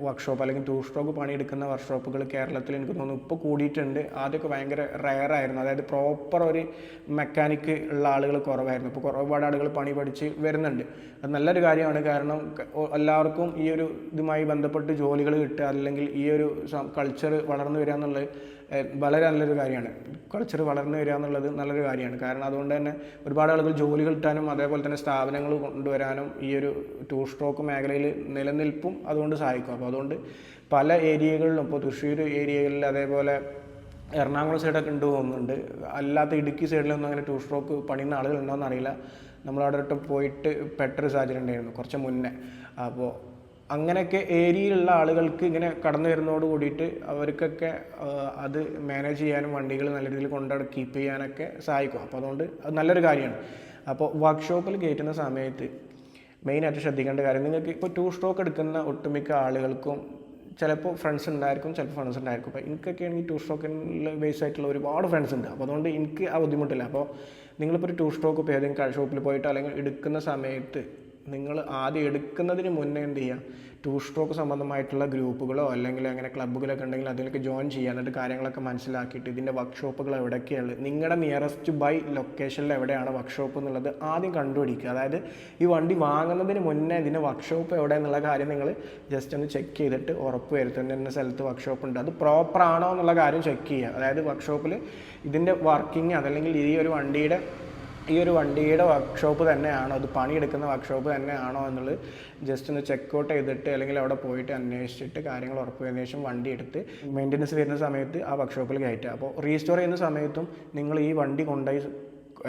Speaker 1: വർക്ക്ഷോപ്പ് അല്ലെങ്കിൽ 2 സ്ട്രോക്ക് പണിയെടുക്കുന്ന വർക്ക്ഷോപ്പുകൾ കേരളത്തിൽ എനിക്ക് തോന്നുന്നു ഇപ്പോൾ കൂടിയിട്ടുണ്ട്. ആദ്യമൊക്കെ ഭയങ്കര റയർ ആയിരുന്നു. അതായത് പ്രോപ്പർ ഒരു മെക്കാനിക്ക് ഉള്ള ആളുകൾ കുറവായിരുന്നു. ഇപ്പോൾ ഒരുപാട് ആളുകൾ പണി പഠിച്ച് വരുന്നുണ്ട്. അത് നല്ലൊരു കാര്യമാണ്. കാരണം എല്ലാവർക്കും ഈ ഒരു ഇതുമായി ബന്ധപ്പെട്ട് ജോലികൾ കിട്ടുക, അല്ലെങ്കിൽ ഈ ഒരു കൾച്ചർ വളർന്നു വരിക എന്നുള്ളത് വളരെ നല്ലൊരു കാര്യമാണ്. കൾച്ചർ വളർന്നു വരിക എന്നുള്ളത് നല്ലൊരു കാര്യമാണ്. കാരണം അതുകൊണ്ട് തന്നെ ഒരുപാട് ആളുകൾ ജോലികൾ കിട്ടാനും അതേപോലെ തന്നെ സ്ഥാപനങ്ങൾ കൊണ്ടുവരാനും ഈ ഒരു 2 സ്ട്രോക്ക് മേഖലയിൽ നിലനിൽപ്പും അതുകൊണ്ട് സഹായിക്കും. അപ്പോൾ അതുകൊണ്ട് പല ഏരിയകളിലും, ഇപ്പോൾ തൃശ്ശൂർ ഏരിയകളിൽ, അതേപോലെ എറണാകുളം സൈഡൊക്കെ ഉണ്ട് തോന്നുന്നുണ്ട്. അല്ലാത്ത ഇടുക്കി സൈഡിലൊന്നും അങ്ങനെ 2 സ്ട്രോക്ക് പണിയുന്ന ആളുകൾ ഉണ്ടോയെന്ന് അറിയില്ല. നമ്മളവിടെ പോയിട്ട് പെട്ടൊരു സാഹചര്യം ഉണ്ടായിരുന്നു കുറച്ച് മുന്നേ. അപ്പോൾ അങ്ങനെയൊക്കെ ഏരിയയിലുള്ള ആളുകൾക്ക് ഇങ്ങനെ കടന്നു വരുന്നതോട് കൂടിയിട്ട് അവർക്കൊക്കെ അത് മാനേജ് ചെയ്യാനും വണ്ടികൾ നല്ല രീതിയിൽ കീപ്പ് ചെയ്യാനൊക്കെ സഹായിക്കും. അപ്പോൾ അതുകൊണ്ട് അത് നല്ലൊരു കാര്യമാണ്. അപ്പോൾ വർക്ക്ഷോപ്പിൽ കയറ്റുന്ന സമയത്ത് മെയിനായിട്ട് ശ്രദ്ധിക്കേണ്ട കാര്യം, നിങ്ങൾക്ക് ഇപ്പോൾ 2 സ്ട്രോക്ക് എടുക്കുന്ന ഒട്ടുമിക്ക ആളുകൾക്കും ചിലപ്പോൾ ഫ്രണ്ട്സ് ഉണ്ടായിരിക്കും, ചിലപ്പോൾ ഫ്രണ്ട്സ് ഉണ്ടായിരിക്കും. അപ്പോൾ എനിക്കൊക്കെ ആണെങ്കിൽ 2 സ്ട്രോക്കിൽ ബേസ് ആയിട്ടുള്ള ഒരുപാട് ഫ്രണ്ട്സ് ഉണ്ട്. അപ്പോൾ അതുകൊണ്ട് എനിക്ക് ആ ബുദ്ധിമുട്ടില്ല. അപ്പോൾ നിങ്ങളിപ്പോൾ ഒരു 2 സ്ട്രോക്ക് ഇപ്പോൾ ഏതെങ്കിലും ഷോപ്പിൽ പോയിട്ട് അല്ലെങ്കിൽ എടുക്കുന്ന സമയത്ത് നിങ്ങൾ ആദ്യം എടുക്കുന്നതിന് മുന്നേ എന്ത് ചെയ്യുക, 2 സ്ട്രോക്ക് സംബന്ധമായിട്ടുള്ള ഗ്രൂപ്പുകളോ അല്ലെങ്കിൽ അങ്ങനെ ക്ലബ്ബുകളൊക്കെ ഉണ്ടെങ്കിൽ അതിലൊക്കെ ജോയിൻ ചെയ്യുക. എന്നിട്ട് കാര്യങ്ങളൊക്കെ മനസ്സിലാക്കിയിട്ട് ഇതിൻ്റെ വർക്ക്ഷോപ്പുകൾ എവിടെയൊക്കെയാണ്, നിങ്ങളുടെ നിയറസ്റ്റ് ബൈ ലൊക്കേഷനിൽ എവിടെയാണ് വർക്ക്ഷോപ്പ് എന്നുള്ളത് ആദ്യം കണ്ടുപിടിക്കുക. അതായത് ഈ വണ്ടി വാങ്ങുന്നതിന് മുന്നേ ഇതിൻ്റെ വർക്ക്ഷോപ്പ് എവിടെ എന്നുള്ള കാര്യം നിങ്ങൾ ജസ്റ്റ് ഒന്ന് ചെക്ക് ചെയ്തിട്ട് ഉറപ്പ് വരുത്തുന്ന ഇന്ന സ്ഥലത്ത് വർക്ക്ഷോപ്പ് ഉണ്ട്, അത് പ്രോപ്പർ ആണോ എന്നുള്ള കാര്യം ചെക്ക് ചെയ്യുക. അതായത് വർക്ക്ഷോപ്പിൽ ഇതിൻ്റെ വർക്കിംഗ് അതല്ലെങ്കിൽ ഈ ഒരു വണ്ടിയുടെ വർക്ക്ഷോപ്പ് തന്നെയാണോ, അത് പണിയെടുക്കുന്ന വർക്ക്ഷോപ്പ് തന്നെയാണോ എന്നുള്ളത് ജസ്റ്റ് ഒന്ന് ചെക്കൗട്ട് ചെയ്തിട്ട് അല്ലെങ്കിൽ അവിടെ പോയിട്ട് അന്വേഷിച്ചിട്ട് കാര്യങ്ങൾ ഉറപ്പ് വരുന്ന ശേഷം വണ്ടി എടുത്ത് മെയിൻ്റനൻസ് വരുന്ന സമയത്ത് ആ വർക്ക്ഷോപ്പിൽ കയറ്റുക. അപ്പോൾ റീസ്റ്റോർ ചെയ്യുന്ന സമയത്തും നിങ്ങൾ ഈ വണ്ടി കൊണ്ടുപോയി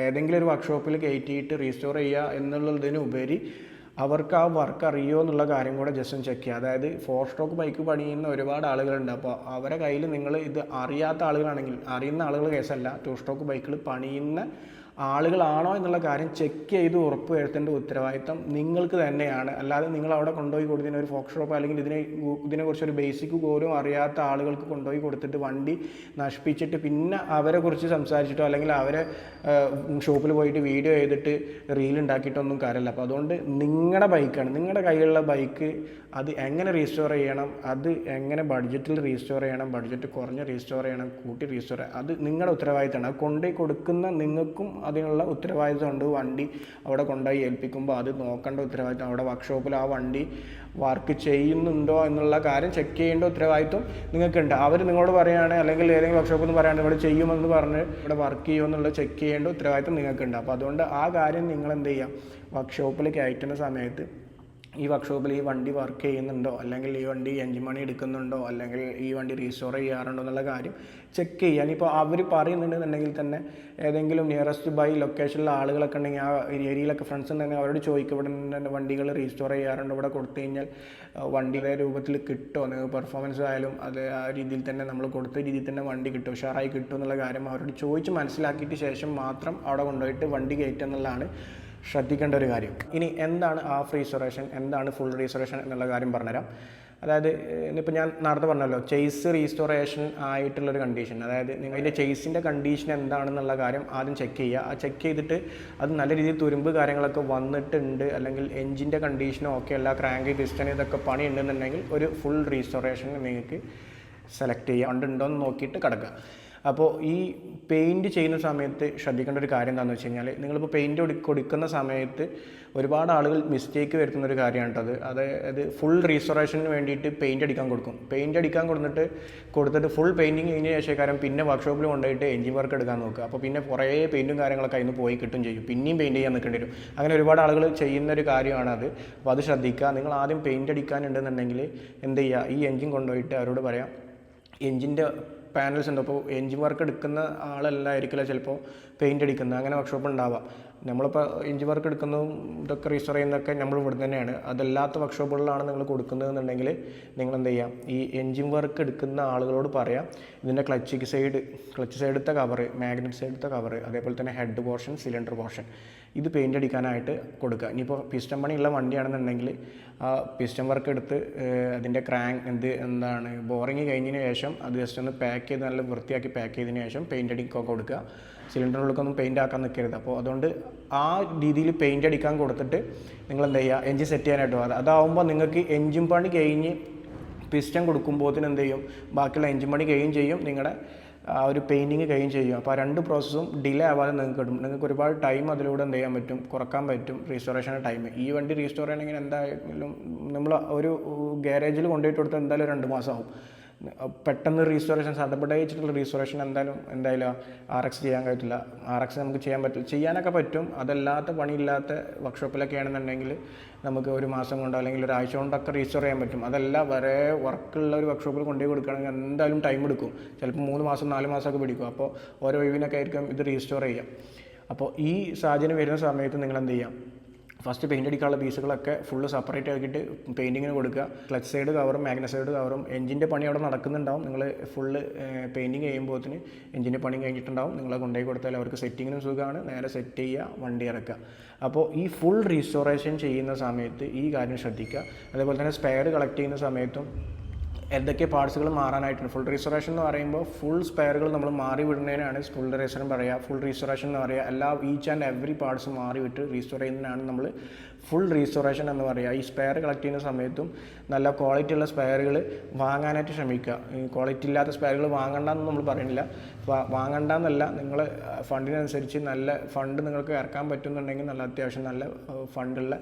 Speaker 1: ഏതെങ്കിലും ഒരു വർക്ക്ഷോപ്പിൽ കയറ്റിയിട്ട് റീസ്റ്റോർ ചെയ്യുക എന്നുള്ളതിനുപരി അവർക്ക് ആ വർക്ക് അറിയുമോ എന്നുള്ള കാര്യം കൂടെ ജസ്റ്റ് ഒന്ന് ചെക്ക് ചെയ്യുക. അതായത് 4 സ്ട്രോക്ക് ബൈക്ക് പണിയുന്ന ഒരുപാട് ആളുകളുണ്ട്. അപ്പോൾ അവരെ കയ്യിൽ നിങ്ങൾ ഇത് അറിയാത്ത ആളുകളാണെങ്കിൽ, അറിയുന്ന ആളുകൾ കേസല്ല, 2 സ്ട്രോക്ക് ബൈക്കിൽ പണിയുന്ന ആളുകളാണോ എന്നുള്ള കാര്യം ചെക്ക് ചെയ്ത് ഉറപ്പ് വരുത്തേണ്ട ഉത്തരവാദിത്തം നിങ്ങൾക്ക് തന്നെയാണ്. അല്ലാതെ നിങ്ങൾ അവിടെ കൊണ്ടുപോയി കൊടുത്തതിന് ഒരു വർക്ക്ഷോപ്പ് അല്ലെങ്കിൽ ഇതിനെക്കുറിച്ചൊരു ബേസിക് പോലും അറിയാത്ത ആളുകൾക്ക് കൊണ്ടുപോയി കൊടുത്തിട്ട് വണ്ടി നശിപ്പിച്ചിട്ട് പിന്നെ അവരെക്കുറിച്ച് സംസാരിച്ചിട്ടോ അല്ലെങ്കിൽ അവരെ ഷോപ്പിൽ പോയിട്ട് വീഡിയോ ചെയ്തിട്ട് റീൽ ഉണ്ടാക്കിയിട്ടൊന്നും കാര്യമില്ല. അപ്പോൾ അതുകൊണ്ട് നിങ്ങളുടെ ബൈക്കാണ്, നിങ്ങളുടെ കയ്യിലുള്ള ബൈക്ക് അത് എങ്ങനെ റീസ്റ്റോർ ചെയ്യണം, അത് എങ്ങനെ ബഡ്ജറ്റിൽ റീസ്റ്റോർ ചെയ്യണം, ബഡ്ജറ്റ് കുറഞ്ഞ് റീസ്റ്റോർ ചെയ്യണം, കൂട്ടി റീസ്റ്റോർ ചെയ്യണം, അത് നിങ്ങളുടെ ഉത്തരവാദിത്തമാണ്. അത് കൊണ്ടുപോയി കൊടുക്കുന്ന നിങ്ങൾക്കും അതിനുള്ള ഉത്തരവാദിത്തമുണ്ട്. വണ്ടി അവിടെ കൊണ്ടുപോയി ഏൽപ്പിക്കുമ്പോൾ അത് നോക്കേണ്ട ഉത്തരവാദിത്തം, അവിടെ വർക്ക്ഷോപ്പിൽ ആ വണ്ടി വർക്ക് ചെയ്യുന്നുണ്ടോ എന്നുള്ള കാര്യം ചെക്ക് ചെയ്യേണ്ട ഉത്തരവാദിത്വം നിങ്ങൾക്കുണ്ട്. അവർ നിങ്ങളോട് പറയുകയാണ് അല്ലെങ്കിൽ ഏതെങ്കിലും വർക്ക്ഷോപ്പിൽ നിന്ന് പറയുകയാണ് ഇവിടെ ചെയ്യുമെന്ന് പറഞ്ഞ് ഇവിടെ വർക്ക് ചെയ്യുമെന്നുള്ളത് ചെക്ക് ചെയ്യേണ്ട ഉത്തരവാദിത്വം നിങ്ങൾക്കുണ്ട്. അപ്പോൾ അതുകൊണ്ട് ആ കാര്യം നിങ്ങൾ എന്ത് ചെയ്യാം, വർക്ക്ഷോപ്പിൽ കയറ്റുന്ന സമയത്ത് ഈ വർക്ക്ഷോപ്പിൽ ഈ വണ്ടി വർക്ക് ചെയ്യുന്നുണ്ടോ, അല്ലെങ്കിൽ ഈ വണ്ടി എൻജിൻ പണി എടുക്കുന്നുണ്ടോ, അല്ലെങ്കിൽ ഈ വണ്ടി റീസ്റ്റോർ ചെയ്യാറുണ്ടോ എന്നുള്ള കാര്യം ചെക്ക് ചെയ്യാൻ. ഇപ്പോൾ അവർ പറയുന്നുണ്ടെന്നുണ്ടെങ്കിൽ തന്നെ ഏതെങ്കിലും നിയറസ്റ്റ് ബൈ ലൊക്കേഷനിലെ ആളുകളൊക്കെ ഉണ്ടെങ്കിൽ, ആ ഏരിയയിലൊക്കെ ഫ്രണ്ട്സ് ഉണ്ടെങ്കിൽ അവരോട് ചോദിക്കും ഇവിടെ നിന്ന് വണ്ടികൾ റീസ്റ്റോർ ചെയ്യാറുണ്ടോ, ഇവിടെ കൊടുത്തു കഴിഞ്ഞാൽ വണ്ടിയുടെ രൂപത്തിൽ കിട്ടുമോ, നിങ്ങൾക്ക് പെർഫോമൻസ് ആയാലും അത് ആ രീതിയിൽ തന്നെ നമ്മൾ കൊടുത്ത രീതിയിൽ തന്നെ വണ്ടി കിട്ടും, ഉഷാറായി കിട്ടും എന്നുള്ള കാര്യം അവരോട് ചോദിച്ച് മനസ്സിലാക്കിയിട്ട് ശേഷം മാത്രം അവിടെ കൊണ്ടുപോയിട്ട് വണ്ടി കയറ്റുക എന്നുള്ളതാണ് ശ്രദ്ധിക്കേണ്ട ഒരു കാര്യം. ഇനി എന്താണ് ഹാഫ് റീസ്റ്റോറേഷൻ, എന്താണ് ഫുൾ റീസ്റ്റോറേഷൻ എന്നുള്ള കാര്യം പറഞ്ഞുതരാം. അതായത് ഇന്നിപ്പോൾ ഞാൻ നേരത്തെ പറഞ്ഞല്ലോ, ചെയ്സ് റീസ്റ്റോറേഷൻ ആയിട്ടുള്ളൊരു കണ്ടീഷൻ, അതായത് നിങ്ങളുടെ ചെയ്സിൻ്റെ കണ്ടീഷൻ എന്താണെന്നുള്ള കാര്യം ആദ്യം ചെക്ക് ചെയ്യുക. ആ ചെക്ക് ചെയ്തിട്ട് അത് നല്ല രീതിയിൽ തുരുമ്പ് കാര്യങ്ങളൊക്കെ വന്നിട്ടുണ്ട്, അല്ലെങ്കിൽ എഞ്ചിൻ്റെ കണ്ടീഷനും ഓക്കെ അല്ല, ക്രാങ്ക് പിസ്റ്റൺ ഇതൊക്കെ പണി ഉണ്ടെന്നുണ്ടെങ്കിൽ ഒരു ഫുൾ റീസ്റ്റോറേഷൻ നിങ്ങൾക്ക് സെലക്ട് ചെയ്യുക, ഉണ്ടോ എന്ന് നോക്കിയിട്ട് കിടക്കുക. അപ്പോൾ ഈ പെയിൻറ്റ് ചെയ്യുന്ന സമയത്ത് ശ്രദ്ധിക്കേണ്ട ഒരു കാര്യം എന്താണെന്ന് വെച്ച് കഴിഞ്ഞാൽ, നിങ്ങളിപ്പോൾ പെയിൻറ്റ് കൊടുക്കുന്ന സമയത്ത് ഒരുപാട് ആളുകൾ മിസ്റ്റേക്ക് വരുത്തുന്ന ഒരു കാര്യമാണ് കേട്ടത്. അതായത് ഫുൾ റീസ്റ്റോറേഷന് വേണ്ടിയിട്ട് പെയിൻറ്റ് അടിക്കാൻ കൊടുക്കും. പെയിൻറ്റ് അടിക്കാൻ കൊടുത്തിട്ട് ഫുൾ പെയിൻറ്റിങ് കഴിഞ്ഞ ശേഷം പിന്നെ വർക്ക്ഷോപ്പിൽ കൊണ്ടുപോയിട്ട് എഞ്ചിൻ വർക്ക് എടുക്കാൻ നോക്കുക. അപ്പോൾ പിന്നെ കുറേ പെയിൻറ്റും കാര്യങ്ങളൊക്കെ അതിന് പോയി കിട്ടും ചെയ്യും, പിന്നെയും പെയിൻറ്റ് ചെയ്യാൻ നിൽക്കേണ്ടി വരും. അങ്ങനെ ഒരുപാട് ആളുകൾ ചെയ്യുന്ന ഒരു കാര്യമാണത്. അപ്പോൾ അത് ശ്രദ്ധിക്കുക. നിങ്ങൾ ആദ്യം പെയിൻറ്റ് അടിക്കാനുണ്ടെന്നുണ്ടെങ്കിൽ എന്ത് ചെയ്യുക, ഈ എഞ്ചിൻ കൊണ്ടുപോയിട്ട് അവരോട് പറയാം, എഞ്ചിൻ്റെ പാനൽസ് ഉണ്ട്. അപ്പോൾ എഞ്ചിൻ വർക്ക് എടുക്കുന്ന ആളല്ലായിരിക്കില്ല ചിലപ്പോൾ പെയിൻറ്റ് അടിക്കുന്നത്, അങ്ങനെ വർക്ക്ഷോപ്പ് ഉണ്ടാവാം. നമ്മളിപ്പോൾ എഞ്ചിൻ വർക്ക് എടുക്കുന്നതും ഇതൊക്കെ റീസ്റ്റോർ ചെയ്യുന്നതൊക്കെ നമ്മൾ ഇവിടെ തന്നെയാണ്. അതല്ലാത്ത വർക്ക്ഷോപ്പുകളിലാണ് നിങ്ങൾ കൊടുക്കുന്നതെന്നുണ്ടെങ്കിൽ നിങ്ങൾ എന്ത് ചെയ്യാം, ഈ എഞ്ചിൻ വർക്ക് എടുക്കുന്ന ആളുകളോട് പറയാം, ഇതിൻ്റെ ക്ലച്ച് സൈഡത്തെ കവറ്, മാഗ്നറ്റ് സൈഡത്തെ കവറ്, അതേപോലെ തന്നെ ഹെഡ് പോർഷൻ, സിലിണ്ടർ പോർഷൻ, ഇത് പെയിൻ്റ് അടിക്കാനായിട്ട് കൊടുക്കുക. ഇനിയിപ്പോൾ പിസ്റ്റൺ പണിയുള്ള വണ്ടിയാണെന്നുണ്ടെങ്കിൽ ആ പിസ്റ്റൺ വർക്ക് എടുത്ത് അതിൻ്റെ എന്താണ് ബോറിങ് കഴിഞ്ഞതിന് ശേഷം അത് ജസ്റ്റ് ഒന്ന് പാക്ക് ചെയ്ത് നല്ല വൃത്തിയാക്കി പാക്ക് ചെയ്തതിന് ശേഷം പെയിൻ്റ് അടിക്കാൻ കൊടുക്കുക. സിലിണ്ടറിലൊന്നും പെയിൻ്റ് ആക്കാൻ നിൽക്കരുത്. അപ്പോൾ അതുകൊണ്ട് ആ രീതിയിൽ പെയിൻ്റ് അടിക്കാൻ കൊടുത്തിട്ട് നിങ്ങൾ എന്ത് ചെയ്യുക, എഞ്ചിൻ സെറ്റ് ചെയ്യാനായിട്ട് പോകുക. അതാവുമ്പോൾ നിങ്ങൾക്ക് എഞ്ചിൻ പണി കഴിഞ്ഞ് പിസ്റ്റൺ കൊടുക്കുമ്പോഴത്തേന് എന്ത് ചെയ്യും, ബാക്കിയുള്ള എഞ്ചിൻ പണി കഴിയും ചെയ്യും, നിങ്ങളുടെ ആ ഒരു പെയിൻറ്റിങ് കഴിയും ചെയ്യും. അപ്പോൾ ആ രണ്ട് പ്രോസസ്സും ഡിലേ ആവാതെ നിങ്ങൾക്ക് കിട്ടും. നിങ്ങൾക്ക് ഒരുപാട് ടൈം അതിലൂടെ എന്ത് ചെയ്യാൻ പറ്റും, കുറക്കാൻ പറ്റും റീസ്റ്റോറേഷൻ്റെ ടൈം. ഈ വണ്ടി റീസ്റ്റോർ ചെയ്യണമെങ്കിൽ എന്തായാലും നമ്മൾ ഒരു ഗ്യാരേജിൽ കൊണ്ടുപോയിട്ട് കൊടുത്താൽ എന്തായാലും 2 മാസം ആവും. പെട്ടെന്ന് റീസ്റ്റോറേഷൻ സാധ്യപ്പെട്ടായിട്ടുള്ള റീസ്റ്റോറേഷൻ എന്തായാലും RX ചെയ്യാൻ പറ്റില്ല. RX നമുക്ക് ചെയ്യാനൊക്കെ പറ്റും. അതല്ലാത്ത പണിയില്ലാത്ത വർക്ക്ഷോപ്പിലൊക്കെ ആണെന്നുണ്ടെങ്കിൽ നമുക്ക് 1 മാസം കൊണ്ടോ അല്ലെങ്കിൽ ഒരാഴ്ച കൊണ്ടൊക്കെ റീസ്റ്റോർ ചെയ്യാൻ പറ്റും. അതല്ല വരെ വർക്കുള്ള ഒരു വർക്ക്ഷോപ്പിൽ കൊണ്ടുപോയി കൊടുക്കുകയാണെങ്കിൽ എന്തായാലും ടൈം എടുക്കും. ചിലപ്പോൾ 3 മാസം 4 മാസമൊക്കെ പിടിക്കും. അപ്പോൾ ഓരോ ഒഴിവിനൊക്കെ ആയിരിക്കും ഇത് റീസ്റ്റോർ ചെയ്യാം. അപ്പോൾ ഈ സാഹചര്യം വരുന്ന സമയത്ത് നിങ്ങൾ എന്ത് ചെയ്യാം, ഫസ്റ്റ് പെയിൻ്റ് അടിക്കാനുള്ള പീസുകളൊക്കെ ഫുള്ള് സെപ്പറേറ്റ് ആക്കിയിട്ട് പെയിൻറ്റിങ്ങിന് കൊടുക്കുക. ക്ലച്ച് സൈഡ് കവറും മാഗ്നറ്റ് സൈഡ് കവറും, എഞ്ചിൻ്റെ പണി അവിടെ നടക്കുന്നുണ്ടാവും. നിങ്ങൾ ഫുള്ള് പെയിൻറ്റിങ് ചെയ്യുമ്പോഴത്തിന് എഞ്ചിൻ്റെ പണി കഴിഞ്ഞിട്ടുണ്ടാവും. നിങ്ങളെ കൊണ്ടുപോയി കൊടുത്താൽ അവർക്ക് സെറ്റിങ്ങിനും സുഖമാണ്, നേരെ സെറ്റ് ചെയ്യുക, വണ്ടി ഇറക്കുക. അപ്പോൾ ഈ ഫുൾ റീസ്റ്റോറേഷൻ ചെയ്യുന്ന സമയത്ത് ഈ കാര്യം ശ്രദ്ധിക്കുക. അതേപോലെ തന്നെ സ്പെയർ കളക്ട് ചെയ്യുന്ന സമയത്തും എന്തൊക്കെ പാർട്സുകൾ മാറാനായിട്ടുണ്ട്. ഫുൾ റീസ്റ്റോറേഷൻ എന്ന് പറയുമ്പോൾ ഫുൾ സ്പെയറുകൾ നമ്മൾ മാറി വിടുന്നതിനാണ് ഫുൾ റീസ്റ്റോറേഷൻ പറയുക. ഫുൾ റീസ്റ്റോറേഷൻ എന്ന് പറയുക ഈച്ച് ആൻഡ് എവറി പാർട്സ് മാറി വിട്ട് റീസ്റ്റോർ ചെയ്യുന്നതിനാണ് നമ്മൾ ഫുൾ റീസ്റ്റോറേഷൻ എന്ന് പറയുക. ഈ സ്പെയർ കളക്ട് ചെയ്യുന്ന സമയത്തും നല്ല ക്വാളിറ്റി ഉള്ള സ്പെയറുകൾ വാങ്ങാനായിട്ട് ശ്രമിക്കുക. ക്വാളിറ്റി ഇല്ലാത്ത സ്പെയറുകൾ വാങ്ങണ്ടെന്ന് നമ്മൾ പറയുന്നില്ല, വാങ്ങണ്ടെന്നല്ല, നിങ്ങൾ ഫണ്ടിനനുസരിച്ച് നല്ല ഫണ്ട് നിങ്ങൾക്ക് ഇറക്കാൻ പറ്റുന്നുണ്ടെങ്കിൽ അത്യാവശ്യം നല്ല ഫണ്ടുള്ള,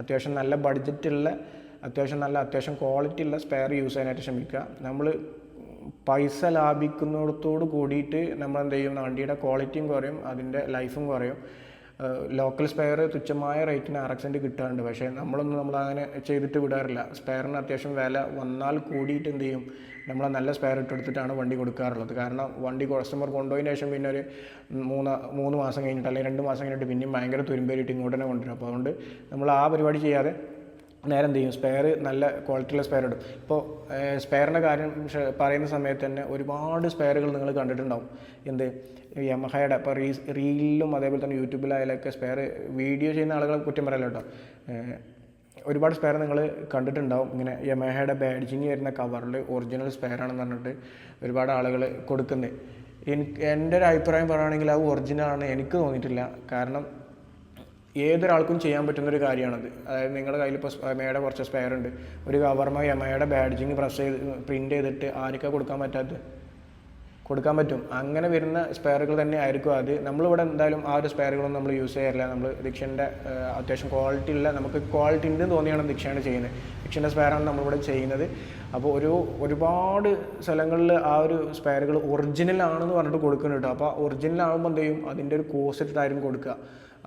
Speaker 1: അത്യാവശ്യം നല്ല ബഡ്ജറ്റുള്ള, അത്യാവശ്യം ക്വാളിറ്റി ഉള്ള സ്പെയർ യൂസ് ചെയ്യാനായിട്ട് ശ്രമിക്കുക. നമ്മൾ പൈസ ലാഭിക്കുന്നിടത്തോട് കൂടിയിട്ട് നമ്മൾ എന്ത് ചെയ്യും, വണ്ടിയുടെ ക്വാളിറ്റിയും കുറയും, അതിൻ്റെ ലൈഫും കുറയും. ലോക്കൽ സ്പെയർ തുച്ഛമായ റേറ്റിന് RX കിട്ടാറുണ്ട്. പക്ഷേ നമ്മളങ്ങനെ ചെയ്തിട്ട് വിടാറില്ല. സ്പെയറിന് അത്യാവശ്യം വില വന്നാൽ കൂടിയിട്ട് എന്ത് ചെയ്യും, നമ്മൾ നല്ല സ്പെയർ ഇട്ടെടുത്തിട്ടാണ് വണ്ടി കൊടുക്കാറുള്ളത്. കാരണം വണ്ടി കസ്റ്റമർ കൊണ്ടുപോയതിന് ശേഷം പിന്നെ ഒരു 3 മാസം കഴിഞ്ഞിട്ട് അല്ലെങ്കിൽ 2 മാസം കഴിഞ്ഞിട്ട് പിന്നെയും ഭയങ്കര തുരുമ്പേറിയിട്ട് ഇങ്ങോട്ട് തന്നെ കൊണ്ടുവരും. അപ്പോൾ അതുകൊണ്ട് നമ്മൾ ആ പരിപാടി ചെയ്യാതെ നേരെ എന്ത് ചെയ്യും, സ്പെയർ നല്ല ക്വാളിറ്റിയുള്ള സ്പെയർ ഇടും. ഇപ്പോൾ സ്പെയറിൻ്റെ കാര്യം പറയുന്ന സമയത്ത് തന്നെ ഒരുപാട് സ്പെയറുകൾ നിങ്ങൾ കണ്ടിട്ടുണ്ടാവും. യമഹയുടെ ഇപ്പോൾ റീലിലും അതേപോലെ തന്നെ യൂട്യൂബിലായാലൊക്കെ സ്പെയർ വീഡിയോ ചെയ്യുന്ന ആളുകളെ കുറ്റം പറയല്ലോ കേട്ടോ. ഒരുപാട് സ്പെയർ നിങ്ങൾ കണ്ടിട്ടുണ്ടാവും. ഇങ്ങനെ യമഹയുടെ ബാഡ്ജിങ് വരുന്ന കവറിൽ ഒറിജിനൽ സ്പെയർ ആണെന്ന് പറഞ്ഞിട്ട് ഒരുപാട് ആളുകൾ കൊടുക്കുന്നത്. എൻ്റെ ഒരു അഭിപ്രായം പറയുകയാണെങ്കിൽ അത് ഒറിജിനലാണ് എനിക്ക് തോന്നിയിട്ടില്ല. കാരണം ഏതൊരാൾക്കും ചെയ്യാൻ പറ്റുന്നൊരു കാര്യമാണത്. അതായത് നിങ്ങളുടെ കയ്യിൽ ഇപ്പോൾ യമഹയുടെ കുറച്ച് സ്പെയർ ഉണ്ട്, ഒരു കവർമ യമഹയുടെ ബാഡ്ജിങ് പ്രിൻ്റ് ചെയ്തിട്ട് ആർക്കാണ് കൊടുക്കാൻ പറ്റും. അങ്ങനെ വരുന്ന സ്പെയറുകൾ തന്നെ ആയിരിക്കും അത്. നമ്മളിവിടെ എന്തായാലും ആ ഒരു സ്പെയറുകളൊന്നും നമ്മൾ യൂസ് ചെയ്യാറില്ല. നമ്മൾ ദിക്ഷൻ്റെ അത്യാവശ്യം ക്വാളിറ്റി ഉള്ള, നമുക്ക് ക്വാളിറ്റി ഉണ്ടെന്ന് തോന്നിയാണ് ദിക്ഷയാണ് ചെയ്യുന്നത്. ദിക്ഷൻ്റെ സ്പെയറാണ് നമ്മളിവിടെ ചെയ്യുന്നത്. അപ്പോൾ ഒരുപാട് സ്ഥലങ്ങളിൽ ആ ഒരു സ്പെയറുകൾ ഒറിജിനൽ ആണെന്ന് പറഞ്ഞിട്ട് കൊടുക്കുന്നുണ്ട്. അപ്പോൾ ഒറിജിനൽ ആകുമ്പോൾ എന്ത് ചെയ്യും, അതിൻ്റെ ഒരു കോസ്റ്റ് ഇട്ടായിരിക്കും കൊടുക്കുക.